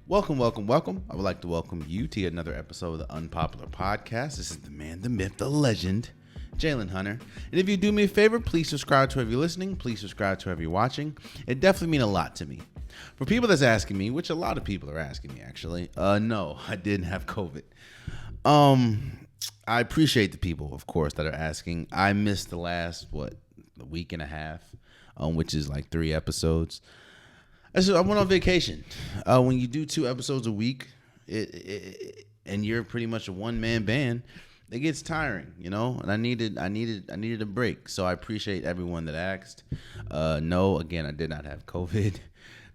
Welcome, welcome, welcome. I would like to welcome you to another episode of the Unpopular Podcast. This is the man, the myth, the legend, Jalen Hunter. And if you do me a favor, please subscribe to whoever you're listening. Please subscribe to whoever you're watching. It definitely means a lot to me. For people that's asking me, which a lot of people are asking me actually, no, I didn't have COVID. I appreciate the people, of course, that are asking. I missed the last, a week and a half, which is like 3 episodes. I went on vacation. When you do 2 episodes a week, and you're pretty much a one-man band, it gets tiring, And I needed a break. So I appreciate everyone that asked. No, again, I did not have COVID.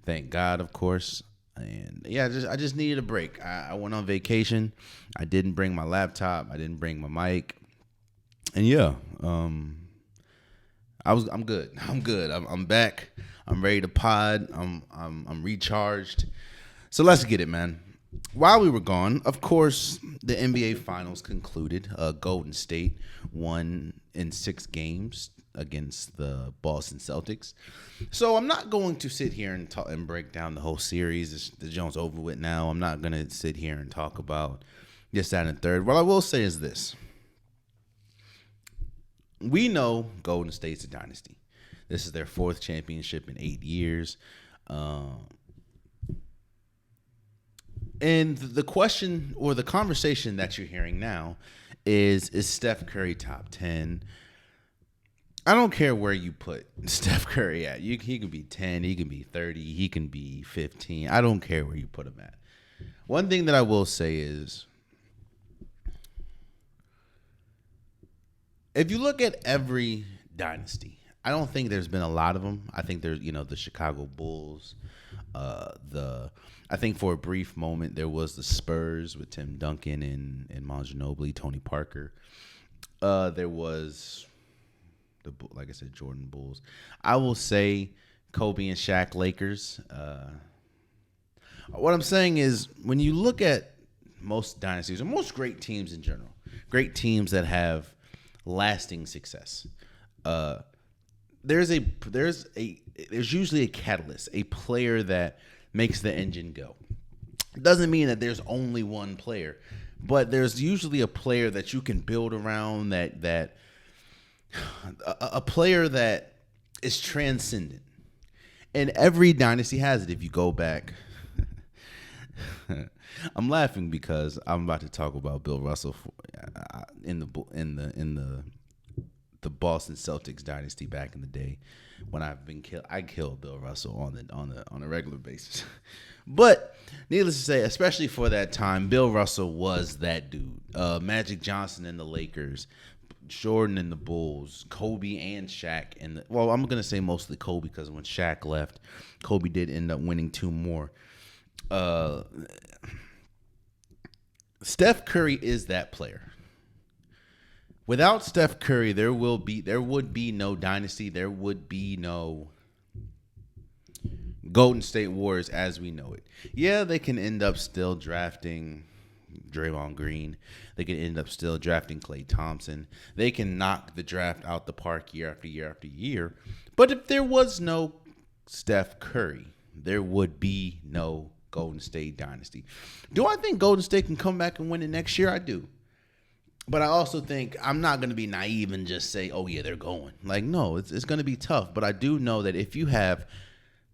Thank God, of course. And yeah, I just needed a break. I went on vacation. I didn't bring my laptop. I didn't bring my mic. And yeah, I'm good. I'm good. I'm back. I'm ready to pod. I'm recharged. So let's get it, man. While we were gone, of course, the NBA Finals concluded. Golden State won in 6 games against the Boston Celtics. So I'm not going to sit here and talk and break down the whole series. The Jones over with now. I'm not going to sit here and talk about this, that, and the third. What I will say is this. We know Golden State's a dynasty. This is their 4th championship in 8 years. And the question or the conversation that you're hearing now is Steph Curry top 10? I don't care where you put Steph Curry at. He can be 10, he can be 30, he can be 15. I don't care where you put him at. One thing that I will say is, if you look at every dynasty, I don't think there's been a lot of them. I think there's, the Chicago Bulls. I think for a brief moment there was the Spurs with Tim Duncan and Manu Ginobili, Tony Parker. There was like I said, Jordan Bulls. I will say Kobe and Shaq Lakers. What I'm saying is, when you look at most dynasties or most great teams in general, great teams that have lasting success, there's usually a catalyst, a player that makes the engine go. It doesn't mean that there's only one player, but there's usually a player that you can build around, that a player that is transcendent. And every dynasty has it. If you go back, I'm laughing because I'm about to talk about Bill Russell in the Boston Celtics dynasty back in the day when I killed Bill Russell on a regular basis. But needless to say, especially for that time, Bill Russell was that dude. Magic Johnson in the Lakers, Jordan in the Bulls, Kobe and Shaq I'm going to say mostly Kobe, because when Shaq left, Kobe did end up winning 2 more. Steph Curry is that player. Without Steph Curry, there would be no dynasty. There would be no Golden State Warriors as we know it. Yeah, they can end up still drafting Draymond Green. They can end up still drafting Klay Thompson. They can knock the draft out the park year after year after year. But if there was no Steph Curry, there would be no Golden State dynasty. Do I think Golden State can come back and win it next year? I do. But I also think I'm not going to be naive and just say, oh, yeah, they're going. Like, no, it's going to be tough. But I do know that if you have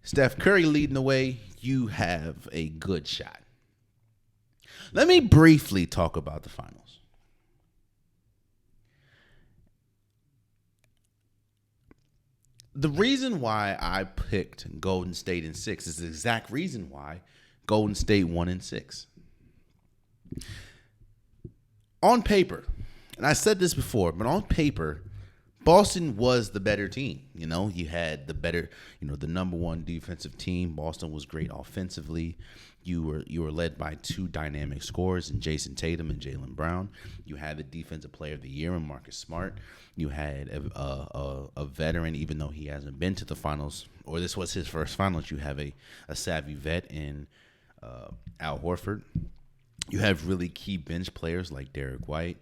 Steph Curry leading the way, you have a good shot. Let me briefly talk about the finals. The reason why I picked Golden State in 6 is the exact reason why Golden State won in 6. On paper, and I said this before, but on paper, Boston was the better team. You had the better, the number 1 defensive team. Boston was great offensively. You were led by 2 dynamic scorers in Jason Tatum and Jaylen Brown. You had the defensive player of the year in Marcus Smart. You had a veteran, even though he hasn't been to the finals, or this was his first finals. You have a savvy vet in Al Horford. You have really key bench players like Derek White,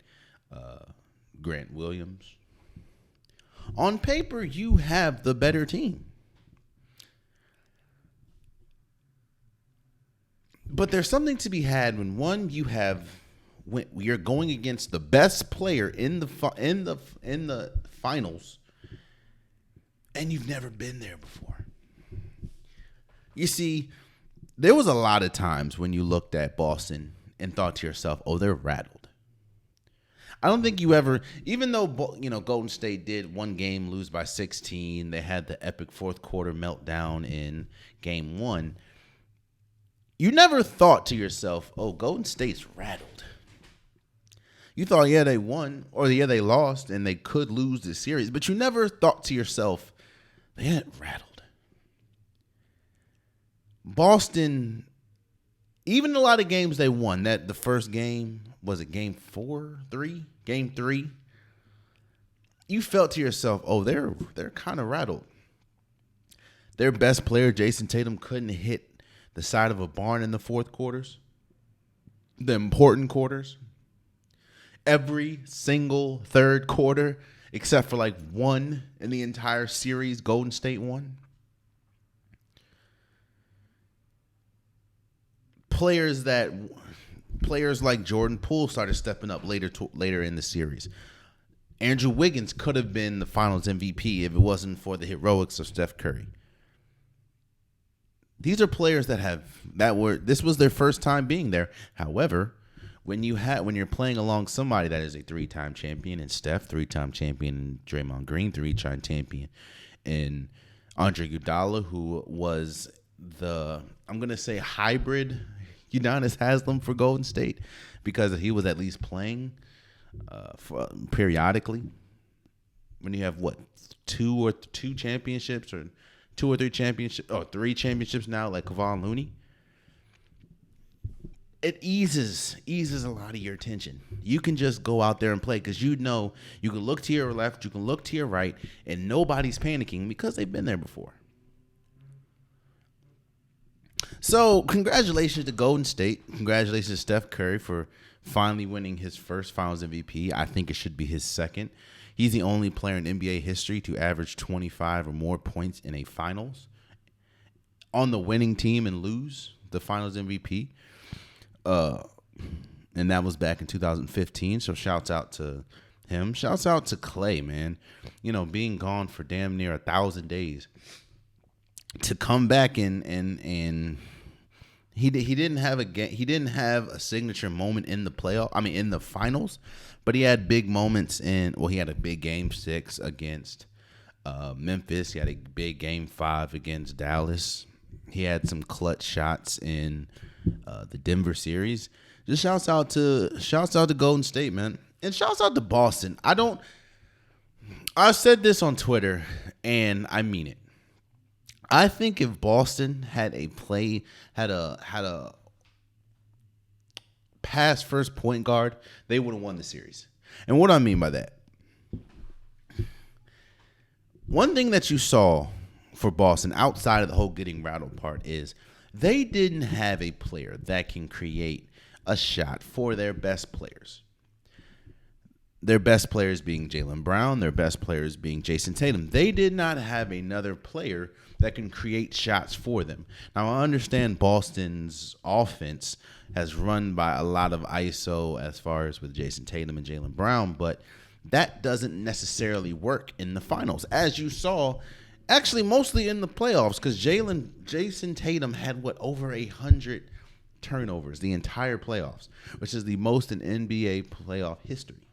Grant Williams. On paper, you have the better team. But there's something to be had when when you're going against the best player in the finals, and you've never been there before. You see, there was a lot of times when you looked at Boston and thought to yourself, "Oh, they're rattled." I don't think you ever, even though Golden State did one game lose by 16, they had the epic fourth quarter meltdown in Game 1. You never thought to yourself, "Oh, Golden State's rattled." You thought, yeah, they won, or yeah, they lost, and they could lose the series, but you never thought to yourself, they ain't rattled. Boston, even a lot of games they won, that the first game, was it game 3? Game 3? You felt to yourself, oh, they're kind of rattled. Their best player, Jason Tatum, couldn't hit the side of a barn in the fourth quarters, the important quarters. Every single third quarter, except for like one in the entire series, Golden State won. Players like Jordan Poole started stepping up later in the series. Andrew Wiggins could have been the Finals MVP if it wasn't for the heroics of Steph Curry. These are players this was their first time being there. However, when you're playing along somebody that is a 3-time champion in Steph, 3-time champion in Draymond Green, 3-time champion in Andre Iguodala, who was I'm going to say hybrid Udonis Haslem for Golden State, because he was at least playing periodically. When you have two championships, or 2 or 3 championships, or 3 championships now, like Kevon Looney, it eases a lot of your attention. You can just go out there and play, because you can look to your left, you can look to your right, and nobody's panicking because they've been there before. So, congratulations to Golden State. Congratulations to Steph Curry for finally winning his first Finals MVP. I think it should be his second. He's the only player in NBA history to average 25 or more points in a Finals on the winning team and lose the Finals MVP. And that was back in 2015. So, shouts out to him. Shouts out to Clay, man. Being gone for damn near 1,000 days. To come back and he didn't have a signature moment in the finals, but he had big moments he had a big game 6 against Memphis. He had a big game 5 against Dallas. He had some clutch shots in the Denver series. Just shouts out to Golden State, man, and shouts out to Boston. I said this on Twitter, and I mean it. I think if Boston had a pass first point guard, they would have won the series. And what do I mean by that? One thing that you saw for Boston outside of the whole getting rattled part is they didn't have a player that can create a shot for their best players. Their best players being Jaylen Brown, their best players being Jason Tatum. They did not have another player that can create shots for them. Now, I understand Boston's offense has run by a lot of ISO as far as with Jason Tatum and Jaylen Brown, but that doesn't necessarily work in the finals, as you saw, actually mostly in the playoffs, because Jason Tatum had over 100 turnovers the entire playoffs, which is the most in NBA playoff history.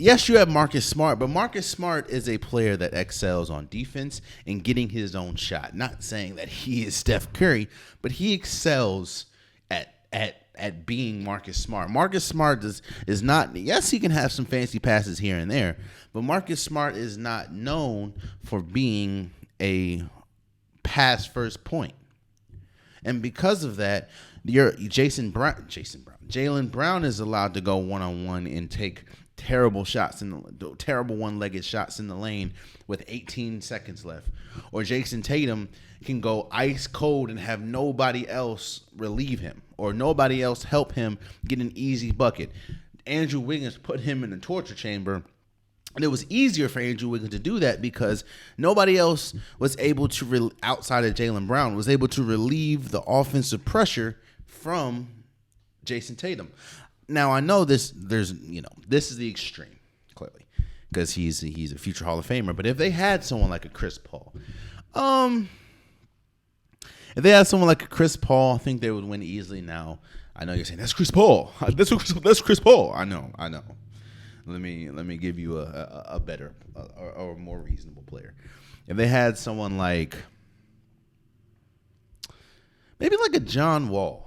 Yes, you have Marcus Smart, but Marcus Smart is a player that excels on defense and getting his own shot. Not saying that he is Steph Curry, but he excels at being Marcus Smart. Marcus Smart is not, yes, he can have some fancy passes here and there, but Marcus Smart is not known for being a pass first point. And because of that, Jaylen Brown is allowed to go one-on-one and take terrible one-legged shots in the lane with 18 seconds left. Or Jason Tatum can go ice cold and have nobody else relieve him or nobody else help him get an easy bucket. Andrew Wiggins put him in the torture chamber And it was easier for Andrew Wiggins to do that because nobody else was able to, outside of Jaylen Brown, was able to relieve the offensive pressure from Jason Tatum. Now, I know this is the extreme, clearly, because he's a future Hall of Famer. But if they had someone like a Chris Paul, I think they would win easily. Now, I know you're saying, that's Chris Paul. That's Chris Paul. I know. Let me give you a better or more reasonable player. If they had someone like maybe like a John Wall,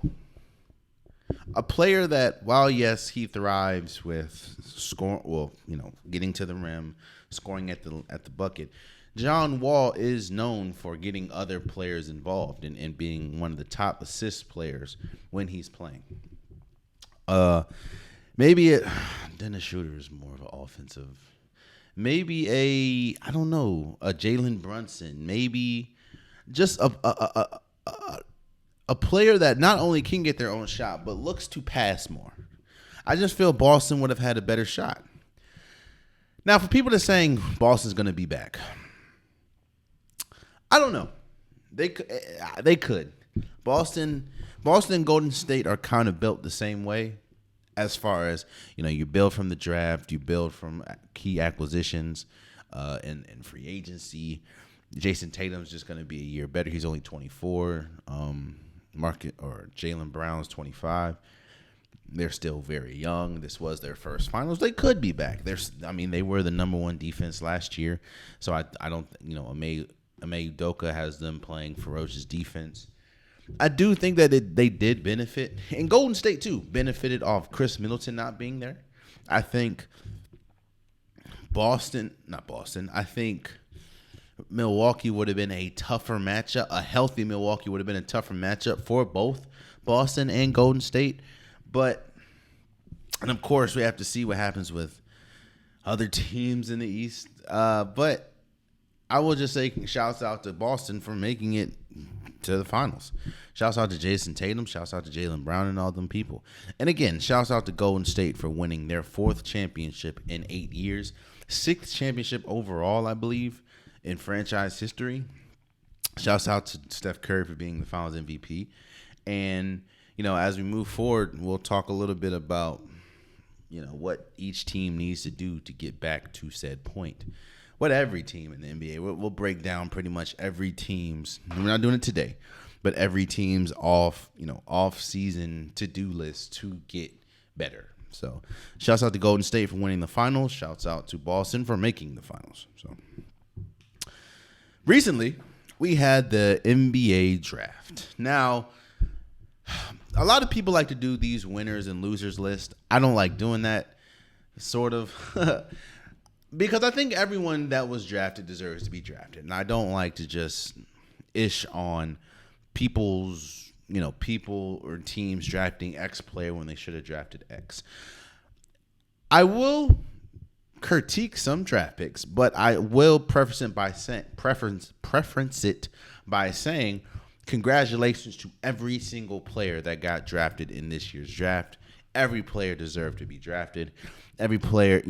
a player that, while yes, he thrives with getting to the rim, scoring at the bucket. John Wall is known for getting other players involved and being one of the top assist players when he's playing. Maybe Dennis Schroeder is more of an offensive. Maybe a Jalen Brunson. Maybe just a player that not only can get their own shot but looks to pass more. I just feel Boston would have had a better shot. Now, for people that are saying Boston's going to be back, I don't know. They could. Boston and Golden State are kind of built the same way. As far as, you build from the draft, you build from key acquisitions and free agency. Jason Tatum's just going to be a year better. He's only 24. Jaylen Brown's 25. They're still very young. This was their first finals. They could be back. They were the number one defense last year. So I don't, Ime Udoka has them playing ferocious defense. I do think that they did benefit, and Golden State too benefited off Chris Middleton not being there. I think I think Milwaukee would have been a tougher matchup. A healthy Milwaukee would have been a tougher matchup for both Boston and Golden State. And of course, we have to see what happens with other teams in the East. But I will just say shouts out to Boston for making it to the finals. Shouts out to Jason Tatum. Shouts out to Jaylen Brown and all them people. And again, shouts out to Golden State for winning their 4th championship in 8 years. 6th championship overall, I believe, in franchise history. Shouts out to Steph Curry for being the finals MVP. And, as we move forward, we'll talk a little bit about, what each team needs to do to get back to said point. What every team in the NBA, we'll break down pretty much every team's, we're not doing it today, but every team's off-season to-do list to get better. So, shouts out to Golden State for winning the finals. Shouts out to Boston for making the finals. So, recently, we had the NBA draft. Now, a lot of people like to do these winners and losers list. I don't like doing that, sort of. Because I think everyone that was drafted deserves to be drafted. And I don't like to just ish on people or teams drafting X player when they should have drafted X. I will critique some draft picks, but I will preference it by saying congratulations to every single player that got drafted in this year's draft. Every player deserved to be drafted. Every player,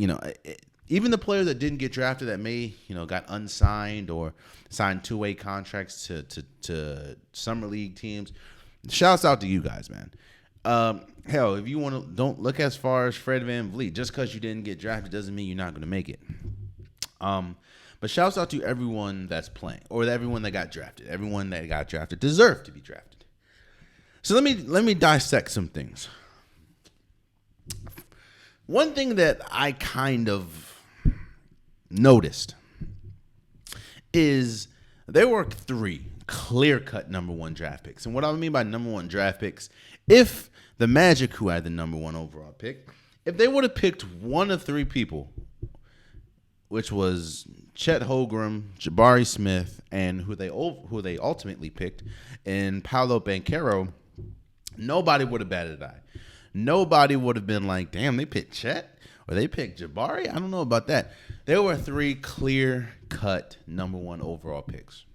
even the players that didn't get drafted that may, got unsigned or signed 2-way contracts to summer league teams. Shouts out to you guys, man. Hell, if you want to, don't look as far as Fred VanVleet. Just because you didn't get drafted doesn't mean you're not going to make it. But shouts out to everyone that's playing, or everyone that got drafted. Everyone that got drafted deserved to be drafted. So let me dissect some things. One thing that I kind of noticed is there were 3 clear-cut number 1 draft picks. And what I mean by number 1 draft picks, if the Magic, who had the number 1 overall pick, if they would have picked one of 3 people, which was Chet Holmgren, Jabari Smith, and who they ultimately picked, and Paolo Banchero, nobody would have batted an eye. Nobody would have been like, damn, they picked Chet or they picked Jabari? I don't know about that. There were 3 clear-cut number 1 overall picks.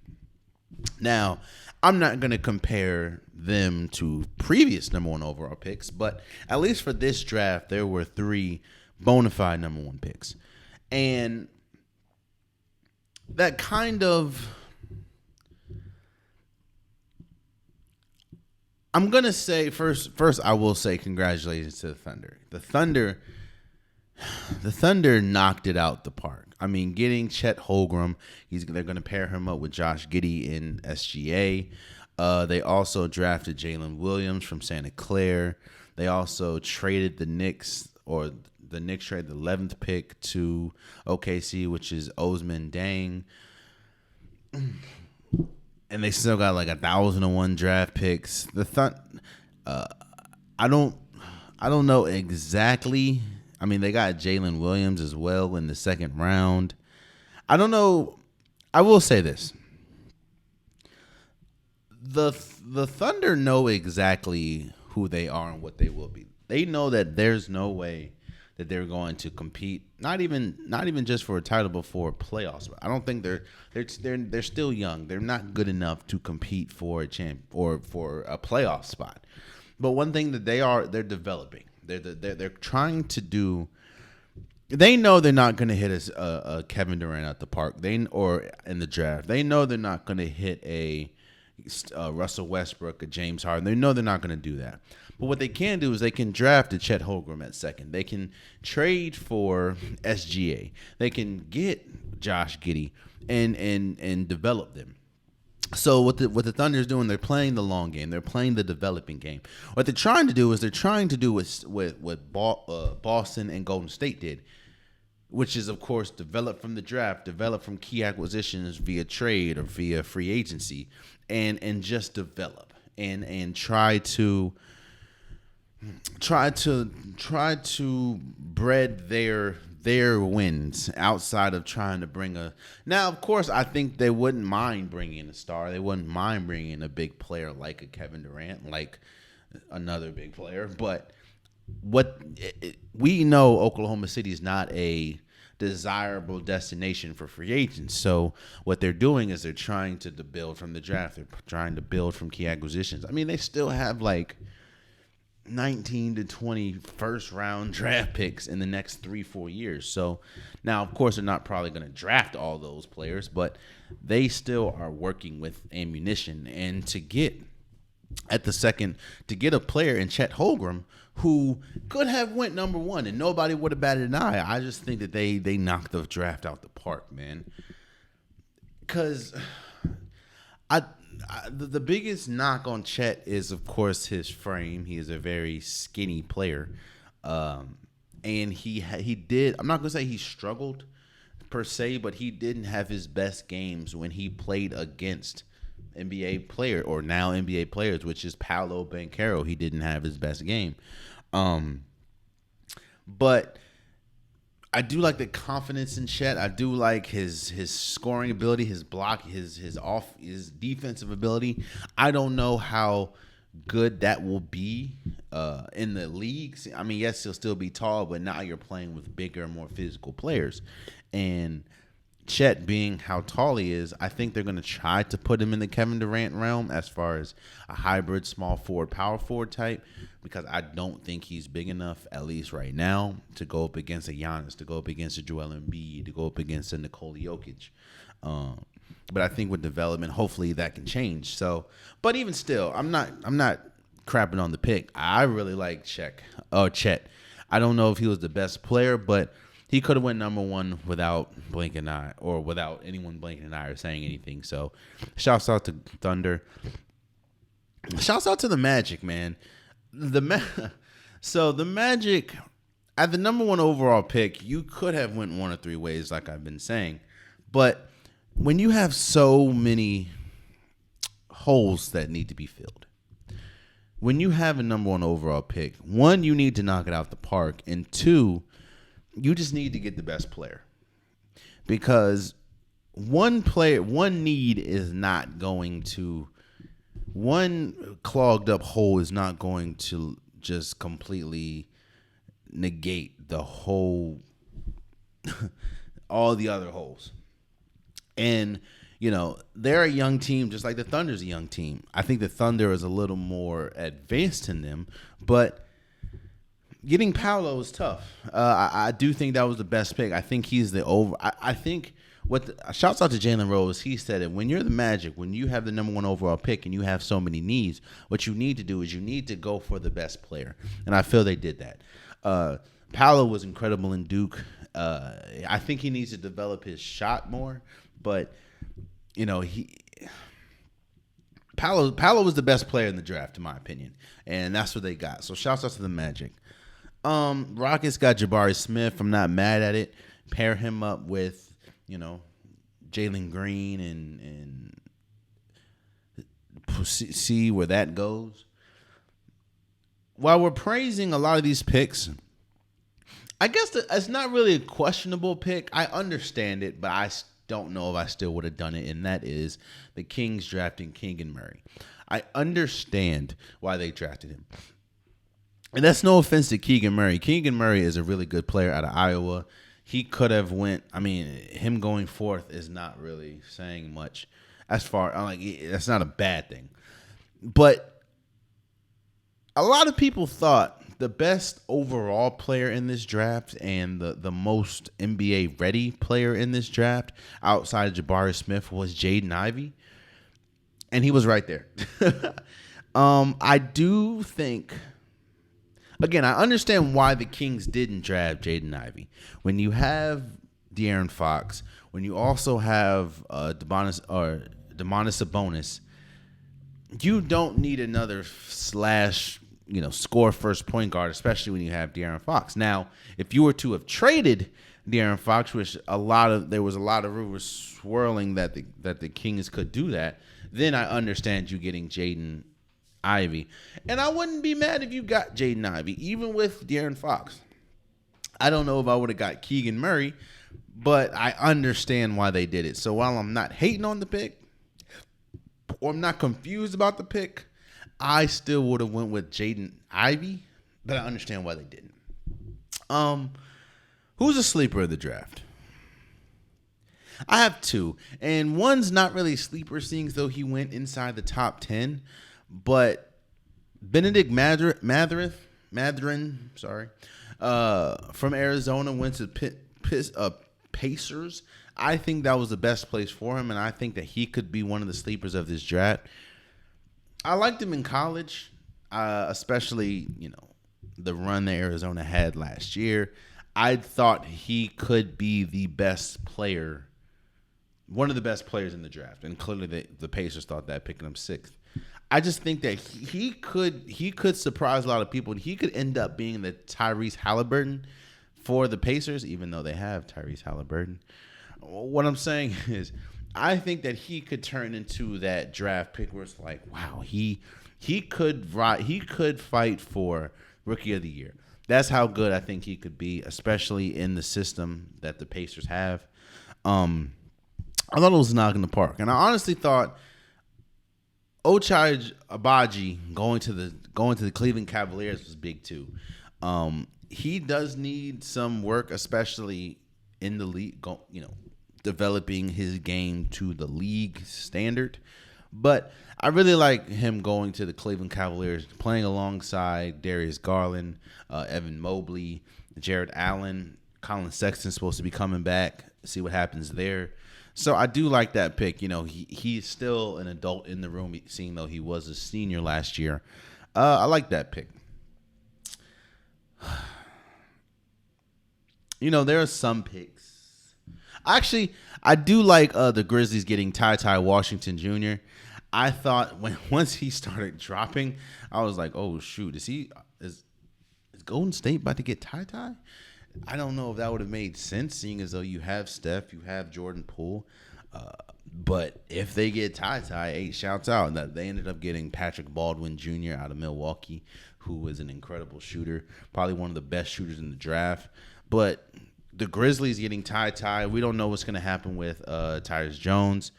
Now, I'm not going to compare them to previous number 1 overall picks, but at least for this draft, there were 3 bona fide number 1 picks. And that kind of, I'm gonna say first I will say congratulations to the Thunder. The Thunder knocked it out the park. I mean, getting Chet Holmgren, they're gonna pair him up with Josh Giddey in SGA. They also drafted Jalen Williams from Santa Clara. They also traded the Knicks traded the 11th pick to OKC, which is Osman Dang. And they still got like 1,001 draft picks. I don't know exactly. I mean, they got Jalen Williams as well in the second round. I don't know. I will say this: the Thunder know exactly who they are and what they will be. They know that there's no way that they're going to compete, not even just for a title, but for a playoffs. I don't think they're still young. They're not good enough to compete for a champ or for a playoff spot. But one thing that they're developing. They're trying to do. They know they're not going to hit a Kevin Durant at the park. Or in the draft. They know they're not going to hit a Russell Westbrook, a James Harden. They know they're not going to do that. But what they can do is they can draft a Chet Holmgren at second. They can trade for SGA. They can get Josh Giddey and develop them. So what the Thunder is doing, they're playing the long game. They're playing the developing game. What they're trying to do is what Boston and Golden State did, which is, of course, develop from the draft, develop from key acquisitions via trade or via free agency, and just develop and try to bred their wins outside of trying to bring a. Now, of course, I think they wouldn't mind bringing in a star. They wouldn't mind bringing in a big player like a Kevin Durant, like another big player. But we know Oklahoma City is not a desirable destination for free agents. So what they're doing is they're trying to build from the draft. They're trying to build from key acquisitions. I mean, they still have like 19 to 20 first round draft picks in the next 3-4 years. So now, of course, they're not probably going to draft all those players, but they still are working with ammunition. And to get a player in Chet Holmgren who could have went number one and nobody would have batted an eye. I just think that they knocked the draft out the park, man. Because the biggest knock on Chet is, of course, his frame. He is a very skinny player. And he did, I'm not going to say he struggled per se, but he didn't have his best games when he played against NBA player or now NBA players, which is Paolo Banchero. He didn't have his best game. But I do like the confidence in Chet. I do like his scoring ability, his block, his defensive ability. I don't know how good that will be in the leagues. I mean, yes, he'll still be tall, but now you're playing with bigger, more physical players. And Chet, being how tall he is, I think they're going to try to put him in the Kevin Durant realm as far as a hybrid small forward, power forward type, because I don't think he's big enough, at least right now, to go up against a Giannis, to go up against a Joel Embiid, to go up against a Nikola Jokic. But I think with development, hopefully that can change. So, but even still, I'm not crapping on the pick. I really like Chet. I don't know if he was the best player, but he could have went number one without blinking an eye or without anyone blinking an eye or saying anything. So, shouts out to Thunder. Shouts out to the Magic, man. So the Magic, at the number one overall pick, you could have went one of three ways, like I've been saying. But when you have so many holes that need to be filled, when you have a number one overall pick, one, you need to knock it out the park, and two, you just need to get the best player, because one need is not going to, one clogged up hole is not going to just completely negate the whole, all the other holes. And, you know, they're a young team, just like the Thunder's a young team. I think the Thunder is a little more advanced than them, but Getting Paolo is tough. I do think that was the best pick. I think he's the over. I think shouts out to Jalen Rose. He said it. When you're the Magic, when you have the number one overall pick and you have so many needs, what you need to do is you need to go for the best player. And I feel they did that. Paolo was incredible in Duke. I think he needs to develop his shot more, but Paolo was the best player in the draft, in my opinion, and that's what they got. So shouts out to the Magic. Rockets got Jabari Smith. I'm not mad at it. Pair him up with, Jalen Green and see where that goes. While we're praising a lot of these picks, I guess it's not really a questionable pick. I understand it, but I don't know if I still would have done it, and that is the Kings drafting Keegan Murray. I understand why they drafted him. And that's no offense to Keegan Murray. Keegan Murray is a really good player out of Iowa. He could have him going fourth is not really saying much as far, that's not a bad thing. But a lot of people thought the best overall player in this draft and the most NBA ready player in this draft outside of Jabari Smith was Jaden Ivey. And he was right there. I do think, again, I understand why the Kings didn't draft Jaden Ivey. When you have De'Aaron Fox, when you also have Domantas Sabonis, you don't need another score first point guard, especially when you have De'Aaron Fox. Now, if you were to have traded De'Aaron Fox, which there was a lot of rumors swirling that the Kings could do that, then I understand you getting Jaden Ivey. And I wouldn't be mad if you got Jaden Ivey, even with De'Aaron Fox. I don't know if I would have got Keegan Murray, but I understand why they did it. So while I'm not hating on the pick, or I'm not confused about the pick, I still would have went with Jaden Ivey, but I understand why they didn't. Who's a sleeper of the draft? I have two, and one's not really sleeper, seeing as though he went inside the top 10, but Benedict Mathurin, from Arizona, went to Pacers. I think that was the best place for him, and I think that he could be one of the sleepers of this draft. I liked him in college, especially, the run that Arizona had last year. I thought he could be the best player, one of the best players in the draft, and clearly the Pacers thought that, picking him sixth. I just think that he could surprise a lot of people, and he could end up being the Tyrese Halliburton for the Pacers, even though they have Tyrese Halliburton. What I'm saying is, I think that he could turn into that draft pick where it's like, wow, he could fight for Rookie of the Year. That's how good I think he could be, especially in the system that the Pacers have. I thought it was a knock in the park, and I honestly thought Ochai Agbaji going to the Cleveland Cavaliers was big too. He does need some work, especially in the league, developing his game to the league standard. But I really like him going to the Cleveland Cavaliers, playing alongside Darius Garland, Evan Mobley, Jared Allen. Colin Sexton's supposed to be coming back. See what happens there. So I do like that pick. He's still an adult in the room, seeing though he was a senior last year. I like that pick. There are some picks. Actually, I do like the Grizzlies getting Ty Washington Jr. I thought once he started dropping, I was like, oh shoot, is Golden State about to get Ty? I don't know if that would have made sense, seeing as though you have Steph, you have Jordan Poole. But if they get Ty, hey, shouts out that they ended up getting Patrick Baldwin Jr. out of Milwaukee, who is an incredible shooter, probably one of the best shooters in the draft. But the Grizzlies getting Ty, we don't know what's going to happen with Tyus Jones.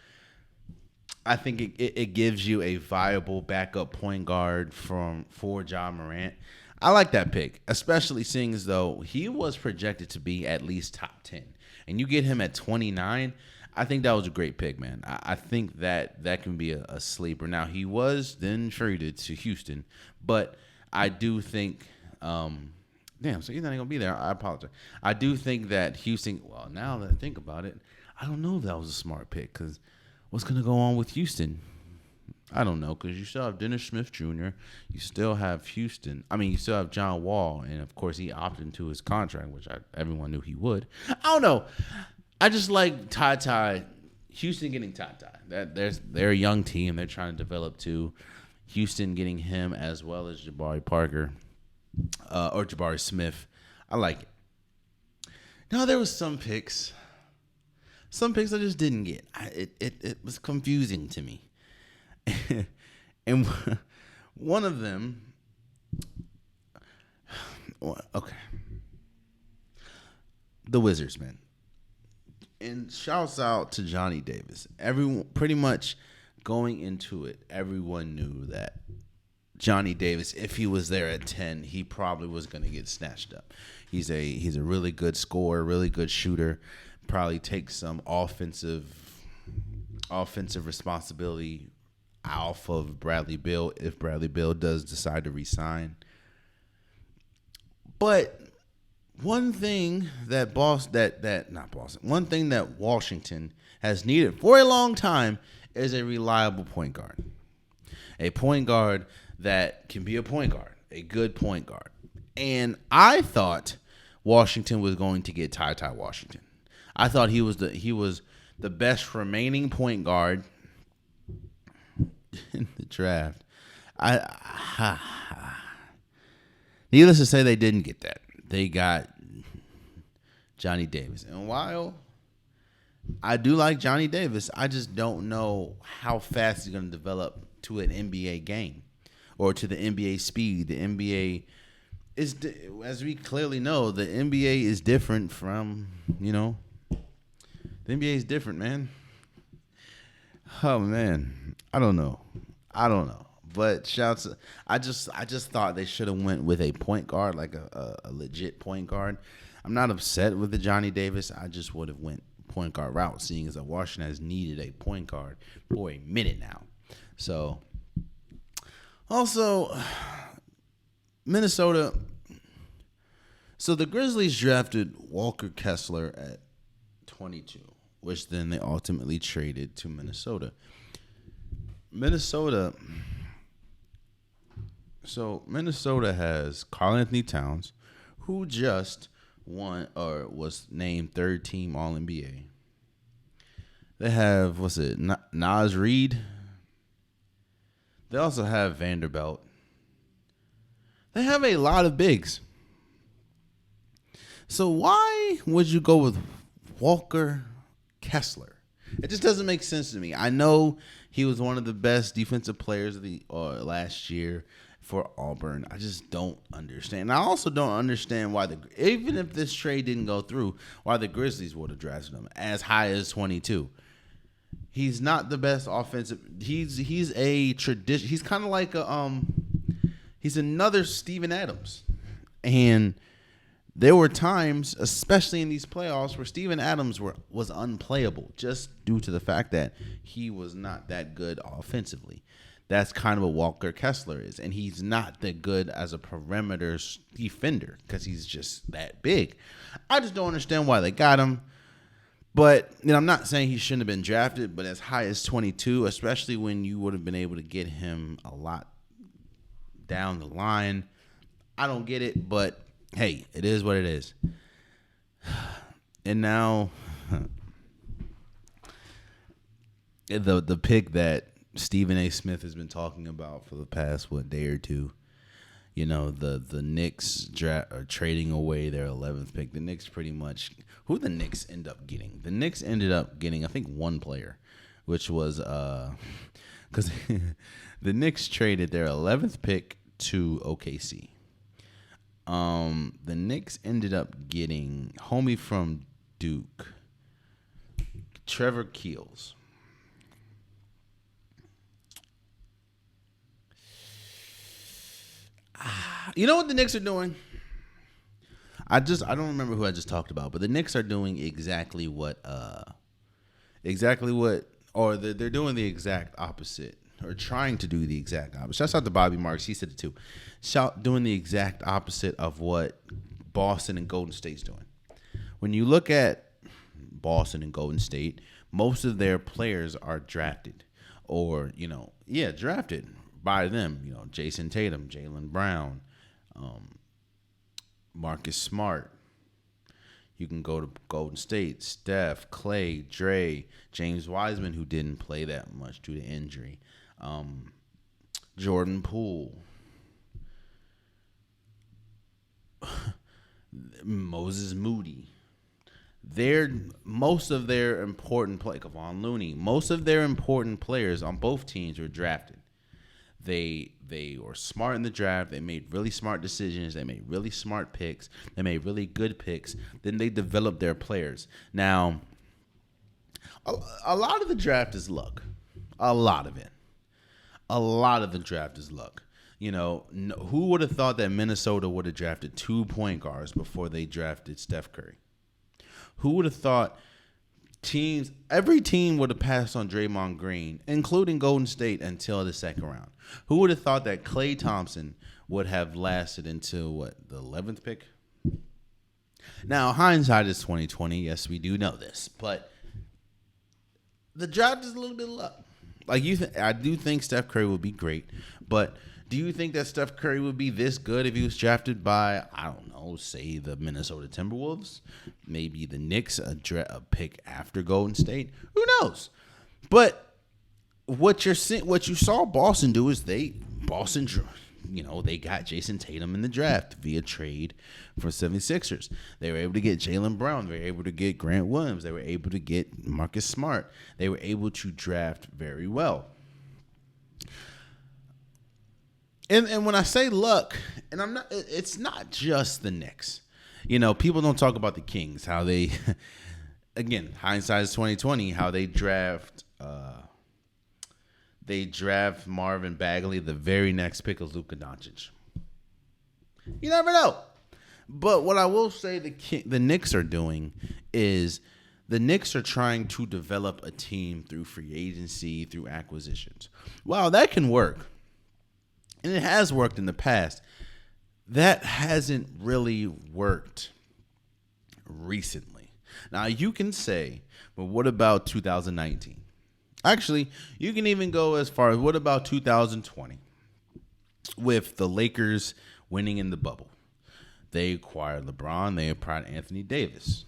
I think it gives you a viable backup point guard for Ja Morant. I like that pick, especially seeing as though he was projected to be at least top 10. And you get him at 29, I think that was a great pick, man. I think that can be a sleeper. Now, he was then traded to Houston, but I do think Damn, so he's not even gonna be there. I apologize. I do think that Houston. Well, now that I think about it, I don't know if that was a smart pick because what's gonna go on with Houston? I don't know because you still have Dennis Smith Jr. You still have Houston. I mean, you still have John Wall, and of course he opted into his contract, which everyone knew he would. I don't know. I just like Ty. Houston getting Ty. They're a young team. They're trying to develop too. Houston getting him as well as Jabari Parker. Or Jabari Smith. I like it. Now, there was some picks. Some picks I just didn't get. It was confusing to me. And one of them... Okay. The Wizards, man. And shouts out to Johnny Davis. Everyone, pretty much going into it, everyone knew that Johnny Davis, if he was there at 10, he probably was going to get snatched up. He's a really good scorer, really good shooter. Probably takes some offensive responsibility off of Bradley Beal if Bradley Beal does decide to resign. But one thing that Washington has needed for a long time is a reliable point guard. A point guard that can be a point guard, a good point guard. And I thought Washington was going to get Ty Washington. I thought he was the best remaining point guard in the draft. Needless to say, they didn't get that. They got Johnny Davis. And while I do like Johnny Davis, I just don't know how fast he's going to develop to an NBA game. Or to the NBA speed. The NBA is, as we clearly know, the NBA is different from, the NBA is different, man. Oh man, I don't know. But shouts, I just thought they should have went with a point guard, like a legit point guard. I'm not upset with the Johnny Davis. I just would have went point guard route, seeing as that Washington has needed a point guard for a minute now. So. Also, Minnesota. So the Grizzlies drafted Walker Kessler at 22, which then they ultimately traded to Minnesota. So Minnesota has Karl-Anthony Towns, who just won or was named third team All-NBA. They have, Naz Reid. They also have Vanderbilt. They have a lot of bigs. So why would you go with Walker Kessler? It just doesn't make sense to me. I know he was one of the best defensive players of the last year for Auburn. I just don't understand. And I also don't understand why even if this trade didn't go through, why the Grizzlies would have drafted him as high as 22. He's not the best offensive. He's a tradition. He's kind of like he's another Steven Adams. And there were times, especially in these playoffs, where Steven Adams was unplayable just due to the fact that he was not that good offensively. That's kind of what Walker Kessler is. And he's not that good as a perimeter defender because he's just that big. I just don't understand why they got him. But I'm not saying he shouldn't have been drafted, but as high as 22, especially when you would have been able to get him a lot down the line. I don't get it, but hey, it is what it is. And now the pick that Stephen A. Smith has been talking about for the past day or two. The Knicks are trading away their 11th pick. The Knicks pretty much, who the Knicks end up getting? The Knicks ended up getting, I think, one player, which was because the Knicks traded their 11th pick to OKC. The Knicks ended up getting homie from Duke, Trevor Keels. You know what the Knicks are doing? I don't remember who I just talked about, but the Knicks are doing exactly what, or they're doing the exact opposite, or trying to do the exact opposite. Shouts out to Bobby Marks, he said it too. Doing the exact opposite of what Boston and Golden State's doing. When you look at Boston and Golden State, most of their players are drafted or, drafted by them. Jason Tatum, Jaylen Brown, Marcus Smart. You can go to Golden State, Steph, Clay, Dre, James Wiseman, who didn't play that much due to injury, Jordan Poole, Moses Moody. Most of their important players, Kevon Looney, most of their important players on both teams were drafted. They were smart in the draft. They made really smart decisions. They made really smart picks. They made really good picks. Then they developed their players. Now, a lot of the draft is luck. A lot of it. A lot of the draft is luck. Who would have thought that Minnesota would have drafted 2 point guards before they drafted Steph Curry? Who would have thought every team would have passed on Draymond Green, including Golden State, until the second round? Who would have thought that Klay Thompson would have lasted until, the 11th pick? Now, hindsight is 2020. Yes, we do know this. But the draft is a little bit of luck. I do think Steph Curry would be great. But do you think that Steph Curry would be this good if he was drafted by, I don't know, say the Minnesota Timberwolves? Maybe the Knicks, a pick after Golden State? Who knows? But what you saw Boston do is they got Jason Tatum in the draft via trade for 76ers. They were able to get Jaylen Brown. They were able to get Grant Williams. They were able to get Marcus Smart. They were able to draft very well. And when I say luck, and it's not just the Knicks. People don't talk about the Kings, how they, again, hindsight is 2020, how they draft Marvin Bagley. The very next pick is Luka Doncic. You never know. But what I will say the Knicks are doing is the Knicks are trying to develop a team through free agency, through acquisitions. Wow, that can work. And it has worked in the past. That hasn't really worked recently. Now, you can say, but what about 2019? Actually, you can even go as far as what about 2020 with the Lakers winning in the bubble? They acquired LeBron. They acquired Anthony Davis.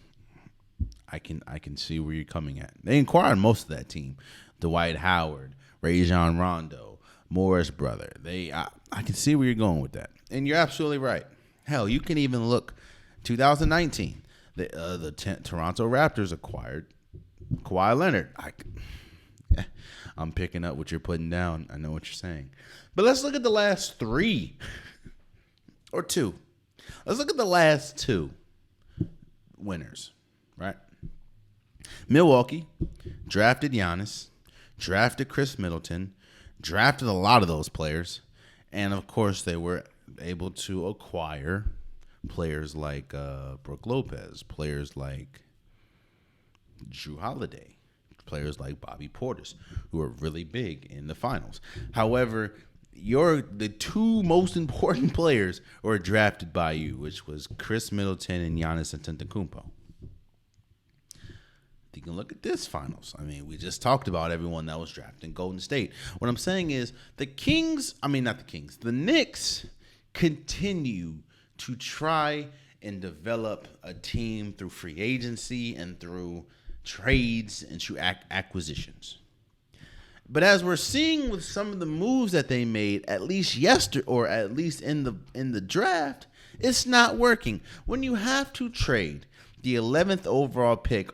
I can see where you're coming at. They acquired most of that team. Dwight Howard, Rajon Rondo, Morris brother. I can see where you're going with that. And you're absolutely right. Hell, you can even look 2019. The Toronto Raptors acquired Kawhi Leonard. I'm picking up what you're putting down. I know what you're saying. But let's look at the last 3 or 2. Let's look at the last 2 winners, right? Milwaukee drafted Giannis, drafted Chris Middleton, drafted a lot of those players, and of course they were able to acquire players like Brook Lopez, players like Drew Holiday, players like Bobby Portis, who are really big in the finals. However, the 2 most important players were drafted by you, which was Chris Middleton and Giannis Antetokounmpo. You can look at this finals. I mean, we just talked about everyone that was drafted in Golden State. What I'm saying is the Knicks continue to try and develop a team through free agency and through trades and through acquisitions. But as we're seeing with some of the moves that they made, at least yesterday or at least in the draft, it's not working. When you have to trade the 11th overall pick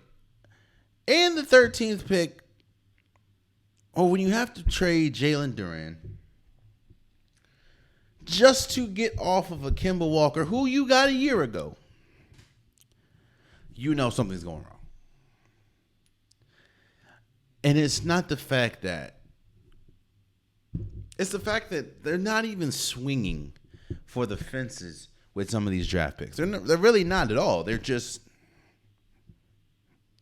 and the 13th pick, or when you have to trade Jalen Duren just to get off of a Kemba Walker, who you got a year ago, you know something's going wrong. And it's not the fact that, it's the fact that they're not even swinging for the fences with some of these draft picks. They're really not at all. They're just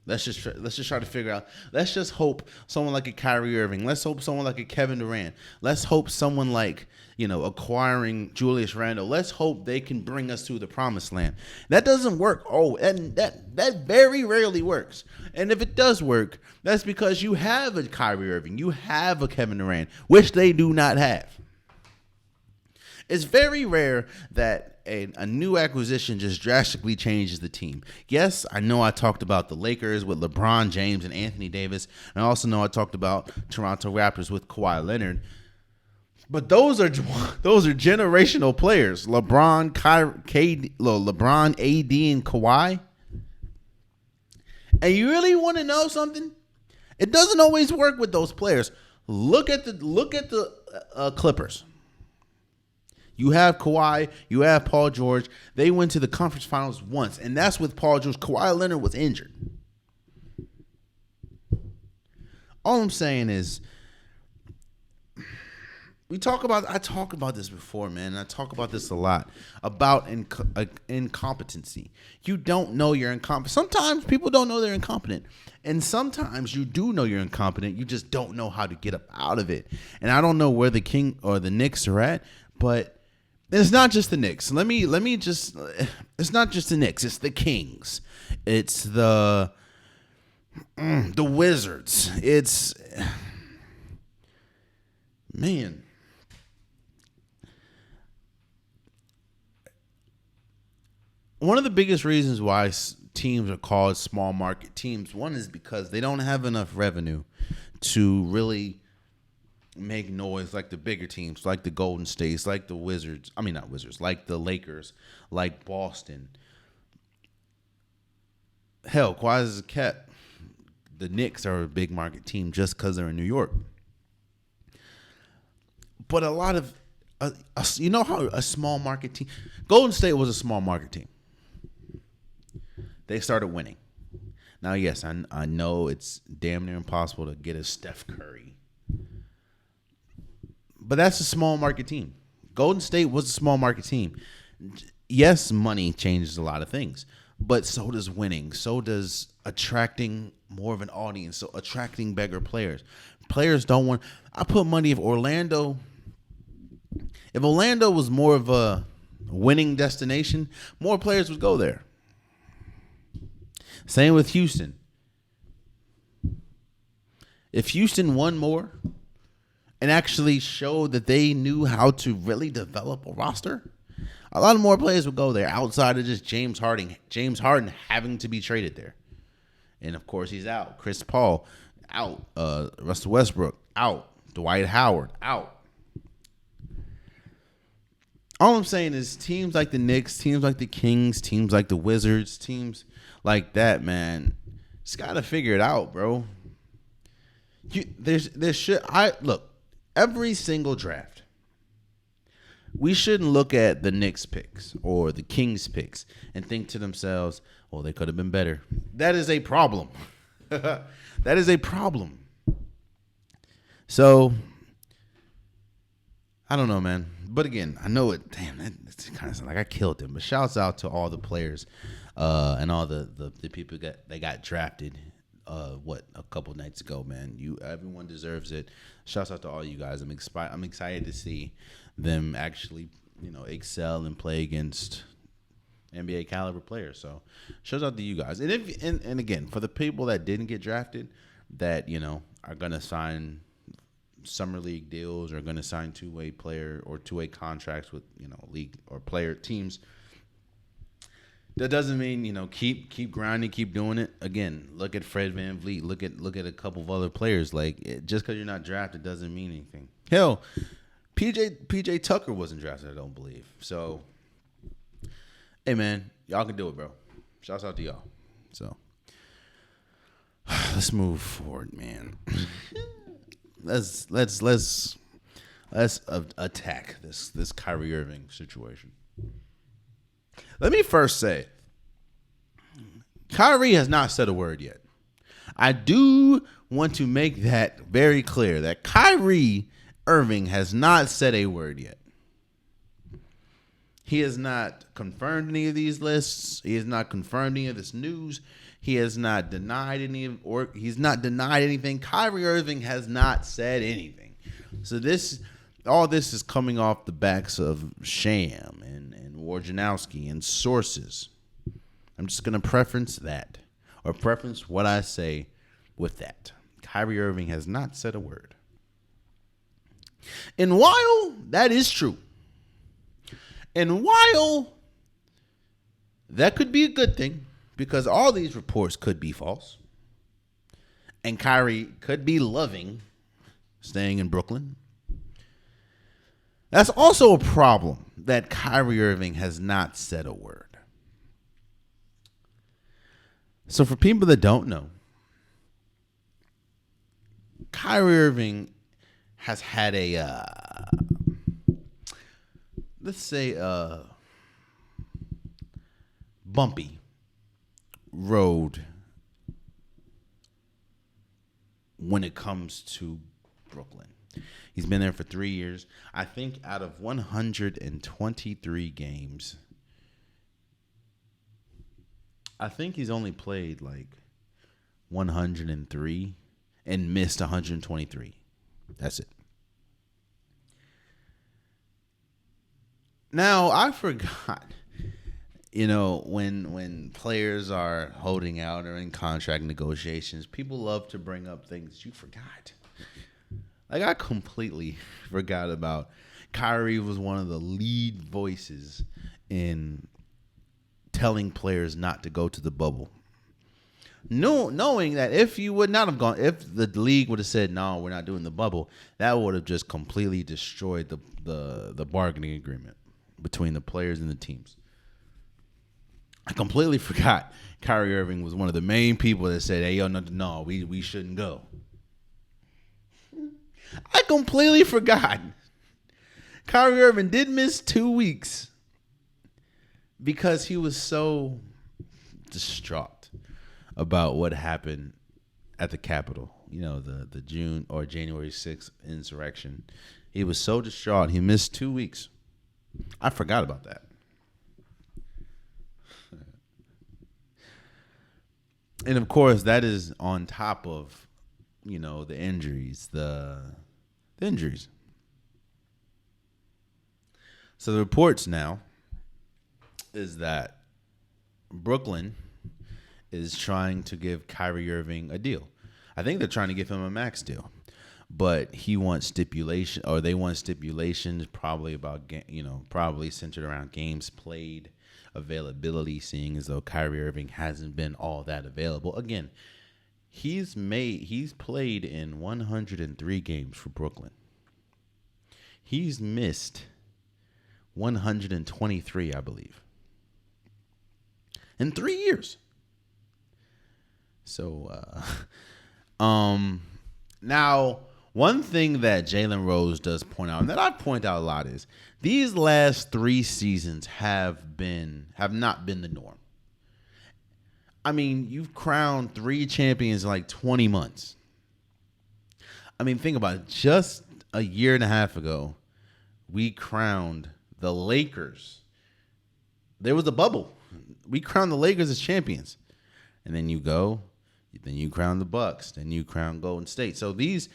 Let's just try to figure out. Let's just hope someone like a Kyrie Irving. Let's hope someone like a Kevin Durant. Let's hope someone like acquiring Julius Randle. Let's hope they can bring us to the promised land. That doesn't work. Oh, and that very rarely works. And if it does work, that's because you have a Kyrie Irving, you have a Kevin Durant, which they do not have. It's very rare that a new acquisition just drastically changes the team. Yes, I know I talked about the Lakers with LeBron James and Anthony Davis, and I also know I talked about Toronto Raptors with Kawhi Leonard. But those are generational players. LeBron, AD, and Kawhi. And you really want to know something? It doesn't always work with those players. Look at the Clippers. You have Kawhi, you have Paul George. They went to the conference finals once, and that's with Paul George. Kawhi Leonard was injured. All I'm saying is, I talk about this before, man. I talk about this a lot, about incompetency. You don't know you're incompetent. Sometimes people don't know they're incompetent. And sometimes you do know you're incompetent. You just don't know how to get up out of it. And I don't know where the King or the Knicks are at, but it's not just the Knicks. It's not just the Knicks. It's the Kings. It's the Wizards. It's, man. One of the biggest reasons why teams are called small market teams, one is because they don't have enough revenue to really make noise like the bigger teams, like the Golden States, like the Wizards. I mean, not Wizards, like the Lakers, like Boston. Hell, quiet as a cat, the Knicks are a big market team just because they're in New York. But a lot of, you know how a small market team, Golden State was a small market team. They started winning. Now, yes, I know it's damn near impossible to get a Steph Curry. But that's a small market team. Golden State was a small market team. Yes, money changes a lot of things, but so does winning. So does attracting more of an audience. So attracting bigger players. Players don't want. I put money if Orlando was more of a winning destination, more players would go there. Same with Houston. If Houston won more and actually showed that they knew how to really develop a roster, a lot of more players would go there outside of just James Harden having to be traded there. And, of course, he's out. Chris Paul, out. Russell Westbrook, out. Dwight Howard, out. All I'm saying is teams like the Knicks, teams like the Kings, teams like the Wizards, teams like that, man, just got to figure it out, bro. Look, every single draft, we shouldn't look at the Knicks picks or the Kings picks and think to themselves, well, they could have been better. That is a problem. That is a problem. So, I don't know, man. But again, I know it. Damn, it's kind of like I killed them. But shouts out to all the players and all the people that got drafted. A couple nights ago, man. Everyone deserves it. Shouts out to all you guys. I'm excited to see them actually, excel and play against NBA caliber players. So, shouts out to you guys. And again, for the people that didn't get drafted, that are gonna sign summer league deals or going to sign two-way player or two-way contracts with league or player teams. That doesn't mean keep grinding, keep doing it. Again, look at Fred VanVleet. Look at a couple of other players. Just because you're not drafted doesn't mean anything. Hell, PJ Tucker wasn't drafted, I don't believe. So, hey man, y'all can do it, bro. Shouts out to y'all. So, let's move forward, man. Let's attack this Kyrie Irving situation. Let me first say, Kyrie has not said a word yet. I do want to make that very clear that Kyrie Irving has not said a word yet. He has not confirmed any of these lists. He has not confirmed any of this news. He has not denied he's not denied anything. Kyrie Irving has not said anything. So all this is coming off the backs of Sham and Wojnarowski and sources. I'm just going to preference what I say with that. Kyrie Irving has not said a word. And while that is true, and while that could be a good thing, because all these reports could be false, and Kyrie could be loving staying in Brooklyn, that's also a problem that Kyrie Irving has not said a word. So for people that don't know, Kyrie Irving has had a, let's say, bumpy road when it comes to Brooklyn. He's been there for 3 years. I think out of 123 games, I think he's only played like 103 and missed 123. That's it. Now, I forgot, when players are holding out or in contract negotiations, people love to bring up things you forgot. Like, I completely forgot about Kyrie was one of the lead voices in telling players not to go to the bubble. Knowing that if you would not have gone, if the league would have said, no, we're not doing the bubble, that would have just completely destroyed the bargaining agreement between the players and the teams. I completely forgot Kyrie Irving was one of the main people that said, hey, yo, no, we shouldn't go. I completely forgot. Kyrie Irving did miss 2 weeks because he was so distraught about what happened at the Capitol. The June or January 6th insurrection. He was so distraught. He missed 2 weeks. I forgot about that. And of course, that is on top of, the injuries, the injuries. So the reports now is that Brooklyn is trying to give Kyrie Irving a deal. I think they're trying to give him a max deal, but he wants stipulation, or they want stipulations, probably about probably centered around games played, availability, seeing as though Kyrie Irving hasn't been all that available. Again, he's played in 103 games for Brooklyn. He's missed 123, I believe, in 3 years. So, now one thing that Jalen Rose does point out, and that I point out a lot, is these last 3 seasons have not been the norm. I mean, you've crowned 3 champions in like 20 months. I mean, think about it. Just a year and a half ago, we crowned the Lakers. There was a bubble. We crowned the Lakers as champions. And then you crown the Bucks, then you crown Golden State. So these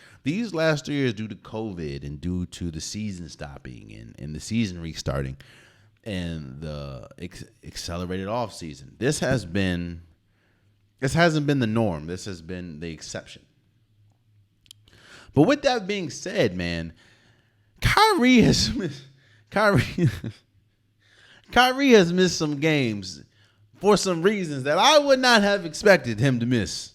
last 3 years, due to COVID and due to the season stopping and the season restarting and the accelerated off season, this hasn't been the norm. This has been the exception. But with that being said, man, Kyrie has missed some games for some reasons that I would not have expected him to miss.